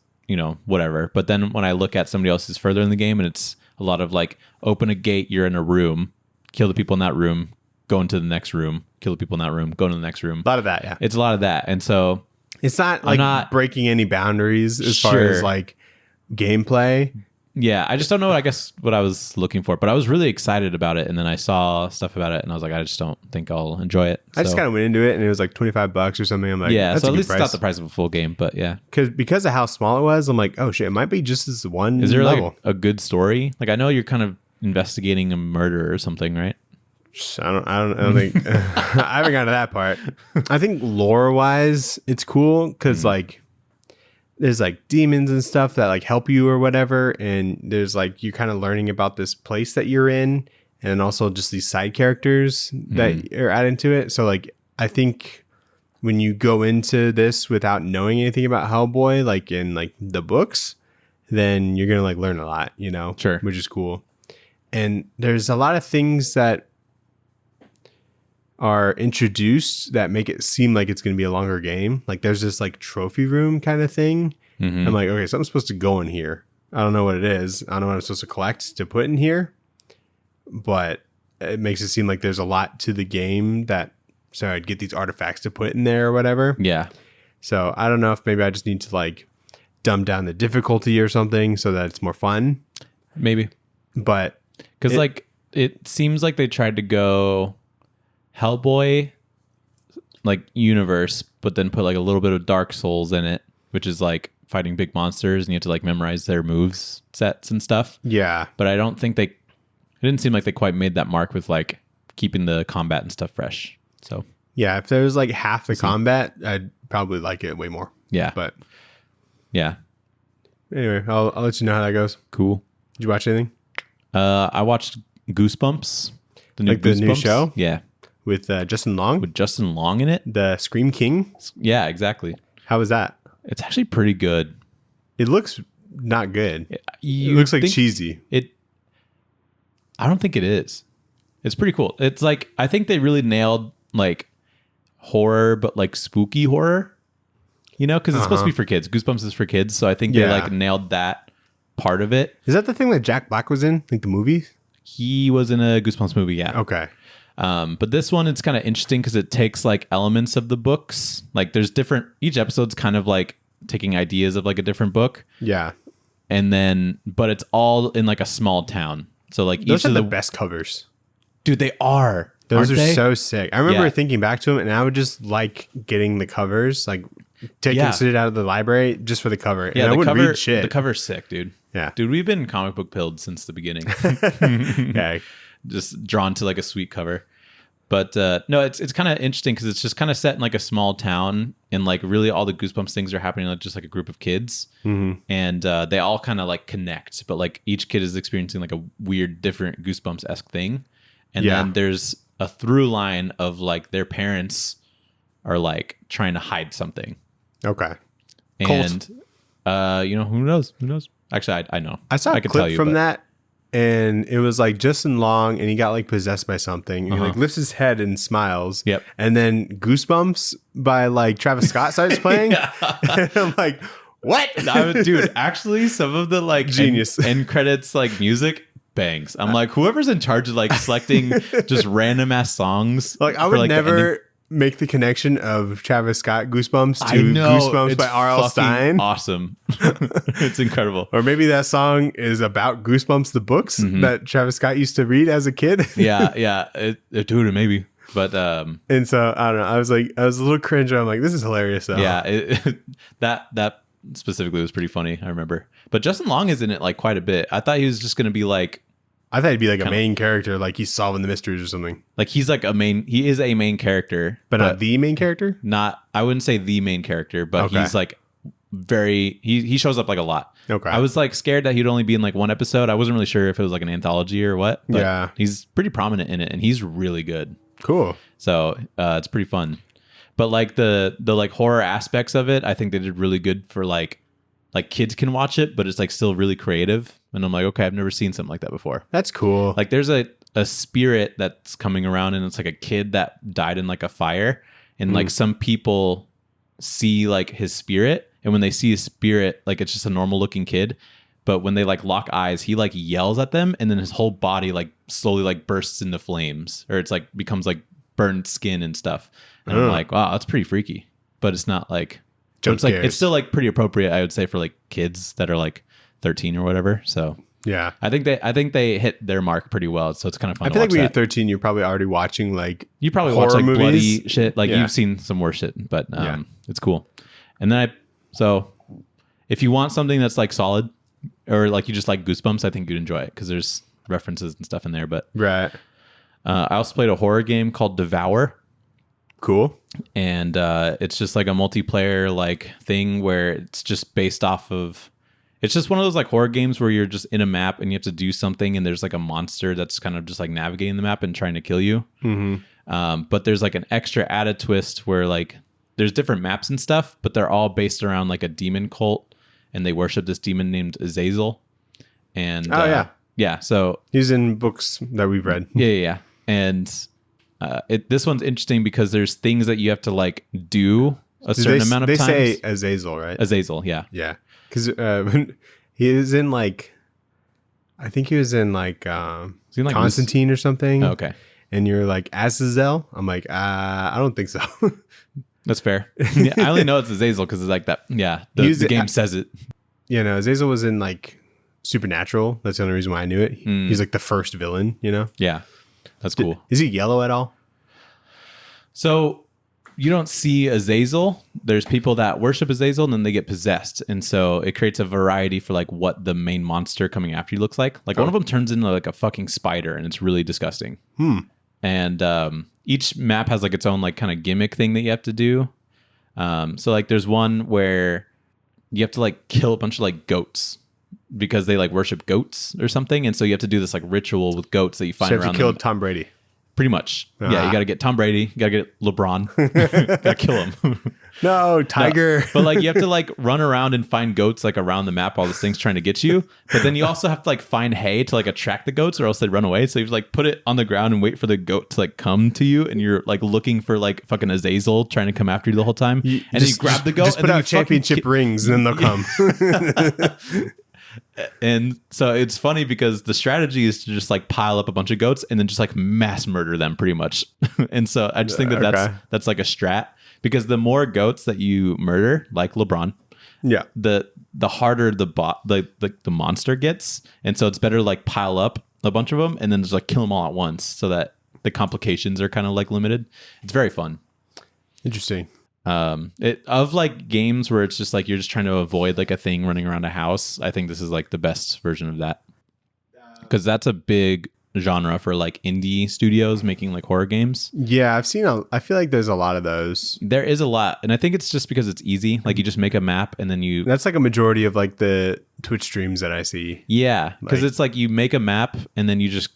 Whatever. But then when I look at somebody else's further in the game and it's a lot of like open a gate, you're in a room, kill the people in that room, go into the next room, kill the people in that room, go into the next room. A lot of that, yeah. It's a lot of that. And so it's not like not breaking any boundaries as far as like gameplay. Yeah, I just don't know, I guess, what I was looking for. But I was really excited about it. And then I saw stuff about it and I was like, I just don't think I'll enjoy it. I just kind of went into it and it was like $25 or something. I'm like, yeah, that's so a at good least price. it's not the price of a full game, but yeah. Because of how small it was, I'm like, oh shit, it might be just this one Is there level. like a good story? Like I know you're kind of investigating a murder or something, right? I don't think I haven't gotten to that part. I think lore wise, it's cool because like there's like demons and stuff that like help you or whatever, and there's like you're kind of learning about this place that you're in, and also just these side characters that are added to it. So like I think when you go into this without knowing anything about Hellboy, like in like the books, then you're gonna like learn a lot, you know, Sure, which is cool. And there's a lot of things that are introduced that make it seem like it's going to be a longer game. Like there's this like trophy room kind of thing. I'm like, okay, something's supposed to go in here. I don't know what it is. I don't know what I'm supposed to collect to put in here, but it makes it seem like there's a lot to the game that, so I'd get these artifacts to put in there or whatever. Yeah. So I don't know if maybe I just need to like dumb down the difficulty or something so that it's more fun. Maybe. But because like it seems like they tried to go Hellboy like universe, but then put like a little bit of Dark Souls in it, which is like fighting big monsters and you have to like memorize their moves sets and stuff. Yeah. But I don't think it didn't seem like they quite made that mark with like keeping the combat and stuff fresh. So yeah, if there was like half the combat, I'd probably like it way more. Yeah. But yeah. Anyway, I'll let you know how that goes. Cool. Did you watch anything? I watched Goosebumps. The new show? Yeah. With Justin Long? With Justin Long in it? The Scream King? Yeah, exactly. How was that? It's actually pretty good. It looks not good. It looks like cheesy. I don't think it is. It's pretty cool. It's like, I think they really nailed like horror, but like spooky horror, you know, because it's supposed to be for kids. Goosebumps is for kids. So I think they like nailed that part of it. Is that the thing that Jack Black was in? Like the movie? He was in a Goosebumps movie, yeah. Okay. But this one, it's kind of interesting because it takes like elements of the books. Like there's different, each episode's kind of like taking ideas of like a different book. Yeah. And then, but it's all in like a small town. So like those each are of the best covers. Dude, they are. Those Aren't are they? so sick. I remember thinking back to them and I would just like getting the covers, like taking it out of the library just for the cover. Yeah, and I wouldn't cover, read shit. The cover's sick, dude. Yeah. Dude, we've been comic book pilled since the beginning. Yeah. Just drawn to like a sweet cover. But no, it's kind of interesting because it's just kind of set in like a small town and like really all the Goosebumps things are happening like just like a group of kids. And they all kind of like connect, but like each kid is experiencing like a weird, different Goosebumps-esque thing. And then there's a through line of like their parents are like trying to hide something. Okay. And you know, who knows? Who knows? Actually, I know. I saw a clip from that. And it was like Justin Long, and he got like possessed by something. And he like lifts his head and smiles. Yep. And then Goosebumps by like Travis Scott starts playing. And I'm like, what? Dude, actually, some of the like genius end credits like music bangs. I'm like, whoever's in charge of like selecting just random ass songs. Like I would never make the connection of Travis Scott Goosebumps to Goosebumps by R.L. Stine. Awesome. It's incredible. Or maybe that song is about Goosebumps, the books that Travis Scott used to read as a kid. Yeah. Dude, maybe. But and so I don't know. I was a little cringe. I'm like, this is hilarious though. Yeah, that specifically was pretty funny. I remember. But Justin Long is in it like quite a bit. I thought he was just gonna be like. I thought he'd be like a main character, like he's solving the mysteries or something. Like he is a main character. But not the main character? I wouldn't say the main character, but he's like he shows up like a lot. Okay. I was like scared that he'd only be in like one episode. I wasn't really sure if it was like an anthology or what. But yeah. He's pretty prominent in it and he's really good. Cool. So it's pretty fun. But like the like horror aspects of it, I think they did really good for like kids can watch it, but it's like still really creative. And I'm like, okay, I've never seen something like that before. That's cool. Like there's a spirit that's coming around and it's like a kid that died in like a fire. And like some people see like his spirit. And when they see his spirit, like it's just a normal looking kid. But when they like lock eyes, he like yells at them, and then his whole body like slowly like bursts into flames, or it's like becomes like burned skin and stuff. And I'm like, wow, that's pretty freaky. But it's not like it's like it's still like pretty appropriate, I would say, for like kids that are like 13 or whatever. So yeah, I think they hit their mark pretty well. So it's kind of fun. I feel like when you're 13, you're probably already watching like you probably watch like movies. Bloody shit. Like you've seen some worse shit, but it's cool. And then so if you want something that's like solid, or like you just like Goosebumps, I think you'd enjoy it because there's references and stuff in there. But right. I also played a horror game called Devour. Cool. And it's just like a multiplayer like thing where it's just based off of. It's just one of those like horror games where you're just in a map and you have to do something, and there's like a monster that's kind of just like navigating the map and trying to kill you. Mm-hmm. But there's like an extra added twist where like there's different maps and stuff, but they're all based around like a demon cult, and they worship this demon named Azazel. And so he's in books that we've read. Yeah. And this one's interesting because there's things that you have to like do a certain amount of times. They say Azazel, right? Azazel, yeah. Yeah. Because he was in like, I think he was in like, Constantine or something. Oh, okay. And you're like, Azazel? I'm like, I don't think so. That's fair. Yeah, I only know it's Azazel because it's like that. Yeah, the game says it. You know, Azazel was in like Supernatural. That's the only reason why I knew it. He's like the first villain, you know? Yeah, that's cool. Is he yellow at all? So you don't see Azazel. There's people that worship Azazel and then they get possessed. And so it creates a variety for like what the main monster coming after you looks like. Like one of them turns into like a fucking spider and it's really disgusting. And each map has like its own like kind of gimmick thing that you have to do. So like there's one where you have to like kill a bunch of like goats because they like worship goats or something. And so you have to do this like ritual with goats that you find around. So you have to kill Tom Brady. Pretty much. Yeah, you got to get Tom Brady. You got to get LeBron. Got to kill him. No, Tiger. No, but like you have to like run around and find goats like around the map, all these things trying to get you. But then you also have to like find hay to like attract the goats or else they run away. So you have to like put it on the ground and wait for the goat to like come to you. And you're like looking for like fucking Azazel trying to come after you the whole time. And then you grab the goat. Just put out championship rings and then they'll come. And so it's funny because the strategy is to just like pile up a bunch of goats and then just like mass murder them pretty much. And so I just think that that's like a strat, because the more goats that you murder, like LeBron, the harder the monster gets. And so it's better to like pile up a bunch of them and then just like kill them all at once so that the complications are kind of like limited. It's very fun. Interesting. Of like games where it's just like you're just trying to avoid like a thing running around a house, I think this is like the best version of that, because that's a big genre for like indie studios making like horror games. Yeah, I feel like there's a lot of those. There is a lot, and I think it's just because it's easy. Like you just make a map and then that's like a majority of like the Twitch streams that I see. Yeah, because it's like you make a map and then you just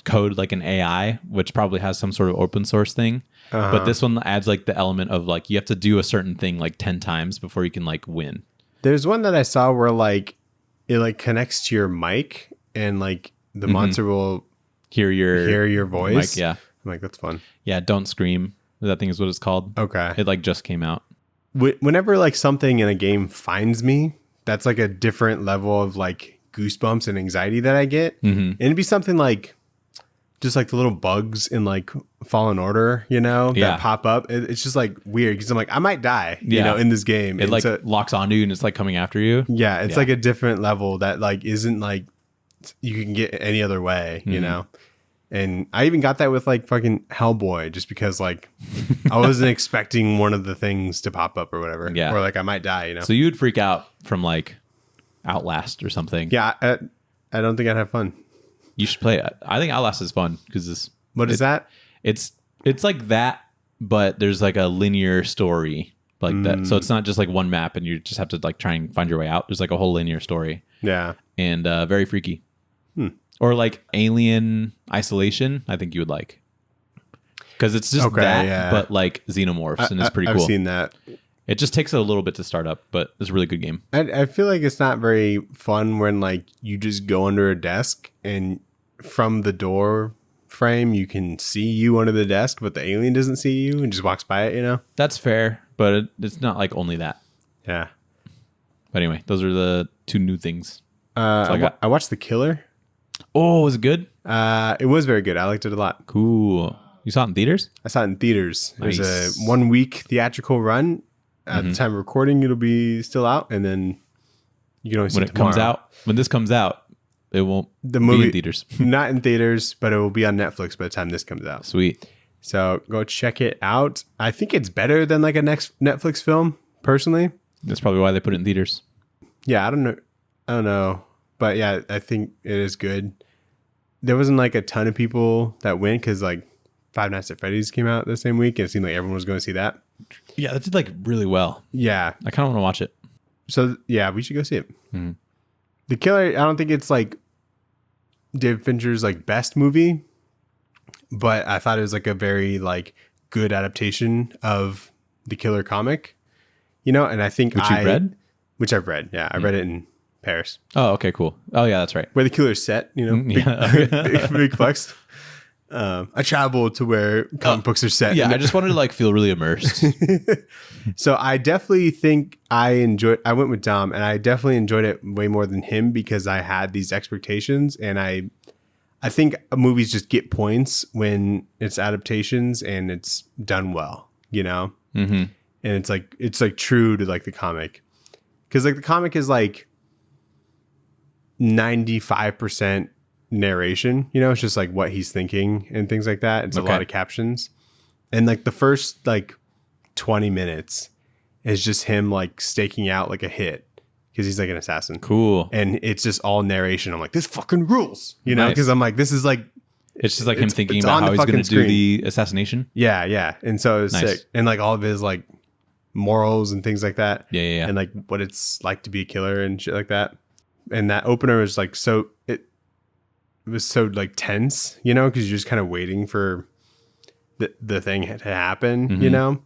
code like an AI, which probably has some sort of open source thing. But this one adds like the element of like you have to do a certain thing like 10 times before you can like win. There's one that I saw where like it like connects to your mic and like the monster will hear your voice. Mic, yeah. I'm like, that's fun. Yeah, Don't Scream. That thing is what it's called. Okay. It like just came out. Whenever like something in a game finds me, that's like a different level of like goosebumps and anxiety that I get. And it'd be something like just like the little bugs in like Fallen Order, you know, that pop up. It's just like weird because I'm like, I might die, you know, in this game. It like locks onto you and it's like coming after you. Yeah, it's like a different level that like isn't like you can get any other way, you know. And I even got that with like fucking Hellboy, just because like I wasn't expecting one of the things to pop up or whatever. Yeah, or like I might die, you know. So you would freak out from like Outlast or something. Yeah, I don't think I'd have fun. You should play it. I think Outlast is fun because What is that? It's like that, but there's like a linear story like that. So it's not just like one map and you just have to like try and find your way out. There's like a whole linear story. Yeah. And very freaky. Or like Alien Isolation, I think you would like. Because it's just but like xenomorphs, and it's pretty cool. I've seen that. It just takes a little bit to start up, but it's a really good game. I feel like it's not very fun when like you just go under a desk and from the door frame you can see you under the desk, but the alien doesn't see you and just walks by it, you know? That's fair, but it's not like only that. Yeah. But anyway, those are the two new things. I watched The Killer. Oh, was it good? It was very good. I liked it a lot. Cool. You saw it in theaters? I saw it in theaters. Nice. There's a 1 week theatrical run. At the time of recording, it'll be still out, and then you can only see it tomorrow. When this comes out, it won't the movie, be in theaters. Not in theaters, but it will be on Netflix by the time this comes out. Sweet. So go check it out. I think it's better than like a next Netflix film, personally. That's probably why they put it in theaters. Yeah, I don't know. But yeah, I think it is good. There wasn't like a ton of people that went because like Five Nights at Freddy's came out the same week, and it seemed like everyone was going to see that. Yeah, that did like really well. Yeah. I kind of want to watch it. So yeah, we should go see it. Mm-hmm. The Killer, I don't think it's like David Fincher's like best movie, but I thought it was like a very like good adaptation of the Killer comic, and I think Which I've read. Yeah, I read it in Paris. Oh, okay, cool. Oh yeah, that's right. Where the Killer's set, big flex. I traveled to where comic books are set. Yeah, I just wanted to like feel really immersed. So I definitely think I went with Dom, and I definitely enjoyed it way more than him because I had these expectations, and I think movies just get points when it's adaptations and it's done well, Mm-hmm. And it's like true to like the comic, because like the comic is like 95% narration, it's just like what he's thinking and things like that. It's a lot of captions, and like the first like 20 minutes is just him like staking out like a hit because he's like an assassin. Cool. And it's just all narration. I'm like, this fucking rules, because I'm like, this is like, it's just like him thinking about how he's going to do the assassination. Yeah. And so it's sick, and like all of his like morals and things like that. Yeah. And like what it's like to be a killer and shit like that. And that opener was like it was so like tense, because you're just kind of waiting for the thing to happen,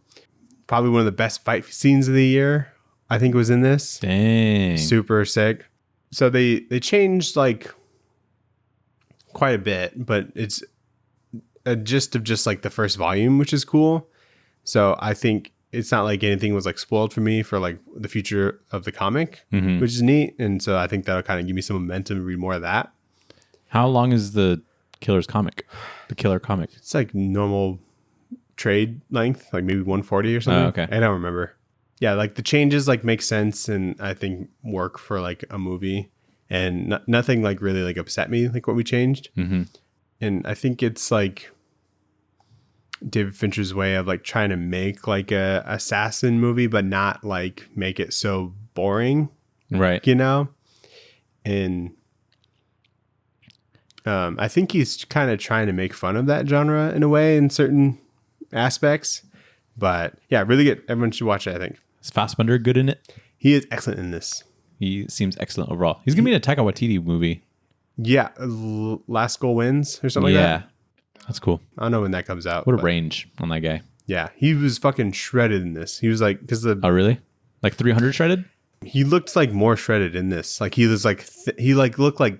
Probably one of the best fight scenes of the year, I think, was in this. Dang. Super sick. So they changed like quite a bit, but it's a gist of just like the first volume, which is cool. So I think it's not like anything was like spoiled for me for like the future of the comic, which is neat. And so I think that'll kind of give me some momentum to read more of that. How long is the Killer's comic? The Killer comic? It's like normal trade length, like maybe 140 or something. Oh, okay. I don't remember. Yeah, like the changes like make sense and I think work for like a movie, and nothing like really like upset me like what we changed. Mm-hmm. And I think it's like David Fincher's way of like trying to make like a assassin movie, but not like make it so boring, right? And I think he's kind of trying to make fun of that genre in a way in certain aspects, but yeah, really good. Everyone should watch it. I think. Is Fassbender good in it? He is excellent in this. He seems excellent overall. He's gonna be in a Taika Waititi movie. Yeah, Last Goal Wins or something like that. Yeah, that's cool. I don't know when that comes out. What a range on that guy. Yeah, he was fucking shredded in this. He was like, oh really? Like 300 shredded? He looked like more shredded in this. Like he was like he like looked like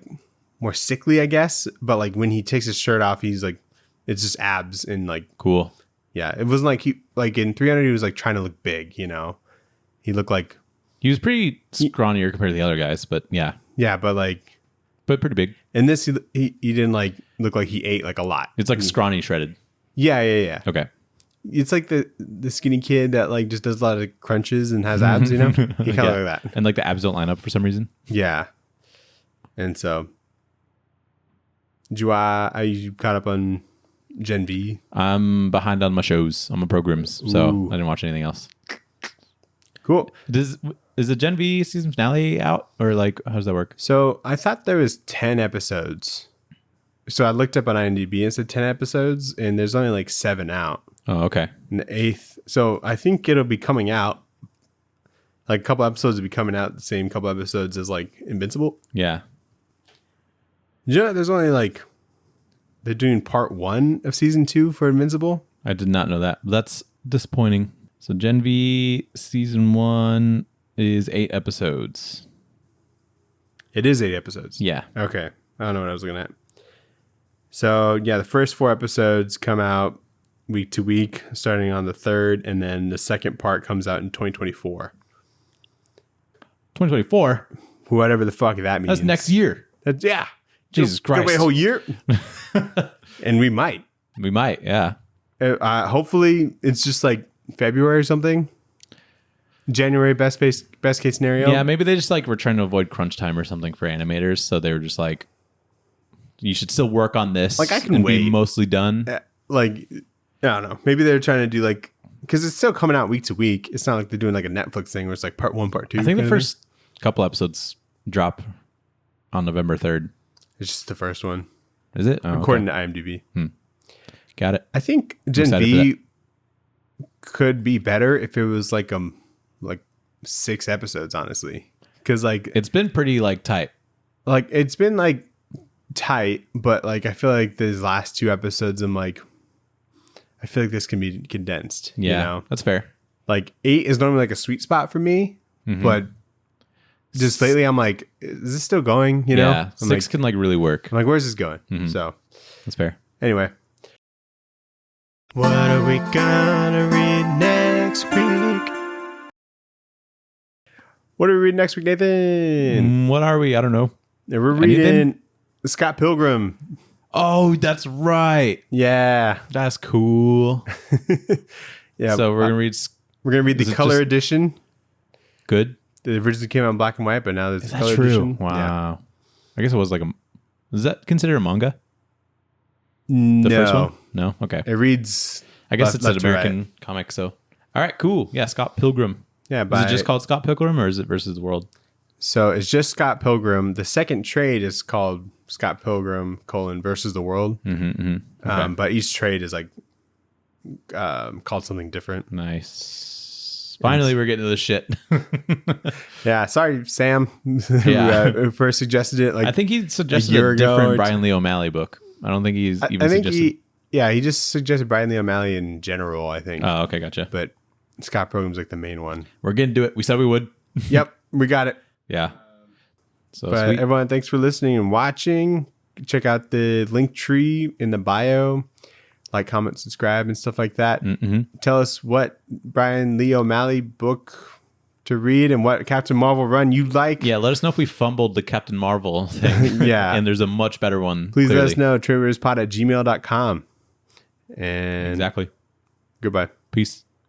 more sickly, I guess. But like when he takes his shirt off, he's like, it's just abs and like cool. Yeah, it wasn't like he like in 300 he was like trying to look big, He looked like he was pretty scrawnier compared to the other guys, but yeah, but pretty big. In this, he didn't like look like he ate like a lot. It's like scrawny shredded. Yeah. Okay. It's like the skinny kid that like just does a lot of crunches and has abs, He kind of like that. And like the abs don't line up for some reason. Yeah. And so, are you caught up on Gen V? I'm behind on my shows, on my programs, so I didn't watch anything else. Cool. Is the Gen V season finale out, or like how does that work? So I thought there was 10 episodes. So I looked up on IMDb and it said 10 episodes, and there's only like 7 out. Oh, okay. And the 8th. So I think it'll be coming out. Like a couple episodes will be coming out the same couple episodes as like Invincible. Yeah. There's only like they're doing part 1 of season 2 for Invincible. I did not know that. That's disappointing. So Gen V season 1 is 8 episodes. It is 8 episodes. Yeah. Okay. I don't know what I was looking at. So yeah, the first 4 episodes come out week to week, starting on the 3rd, and then the second part comes out in 2024. 2024? whatever the fuck that means. That's next year. Yeah. Jesus Christ. Wait a whole year? And we might. We might, yeah. Hopefully it's just like February or something. January best case scenario. Yeah, maybe they just like were trying to avoid crunch time or something for animators, so they were just like, you should still work on this. Like I can and wait. be mostly done. Like I don't know. Maybe they're trying to do like because it's still coming out week to week. It's not like they're doing like a Netflix thing where it's like part 1, part 2. I think the first couple episodes drop on November 3rd. It's just the first one. Is it? Oh, according to IMDb. Got it. I think Gen V could be better if it was like 6 episodes, honestly. Because like it's been pretty like tight. Like it's been like tight, but like I feel like these last 2 episodes, I feel like this can be condensed. Yeah, you know? That's fair. Like 8 is normally like a sweet spot for me, but just lately I'm like, is this still going? You know, yeah, 6 can like really work. I'm like, where's this going? So that's fair. Anyway, what are we gonna read next week? What are we reading next week, Nathan? What are we? I don't know. We're reading Scott Pilgrim. Oh, that's right. Yeah, that's cool. Yeah. So we're gonna read the color edition. Good. It originally came out in black and white, but now there's the color true? edition. Wow. Yeah. I guess it was like is that considered a manga? The first one? No. Okay. It reads. I guess it's an American comic. So, all right, cool. Yeah, Scott Pilgrim. Yeah, is it just called Scott Pilgrim, or is it Versus the World? So it's just Scott Pilgrim. The second trade is called Scott Pilgrim: Versus the World. Okay. But each trade is like called something different. Nice. Finally, we're getting to this shit. Yeah, sorry, Sam, who first suggested it. Like I think he suggested a different Brian Lee O'Malley book. I don't think he's even suggested. He just suggested Brian Lee O'Malley in general, I think. Oh, okay, gotcha. But Scott Pilgrim's like the main one. We're getting to it. We said we would. Yep, we got it. Yeah. So but sweet. Everyone, thanks for listening and watching. Check out the Linktree in the bio. Like, comment, subscribe, and stuff like that. Tell us what Brian Lee O'Malley book to read and what Captain Marvel run you like. Yeah, let us know if we fumbled the Captain Marvel thing. Yeah. And there's a much better one. Please let us know. tradewaiterspod@gmail.com. And exactly. Goodbye. Peace.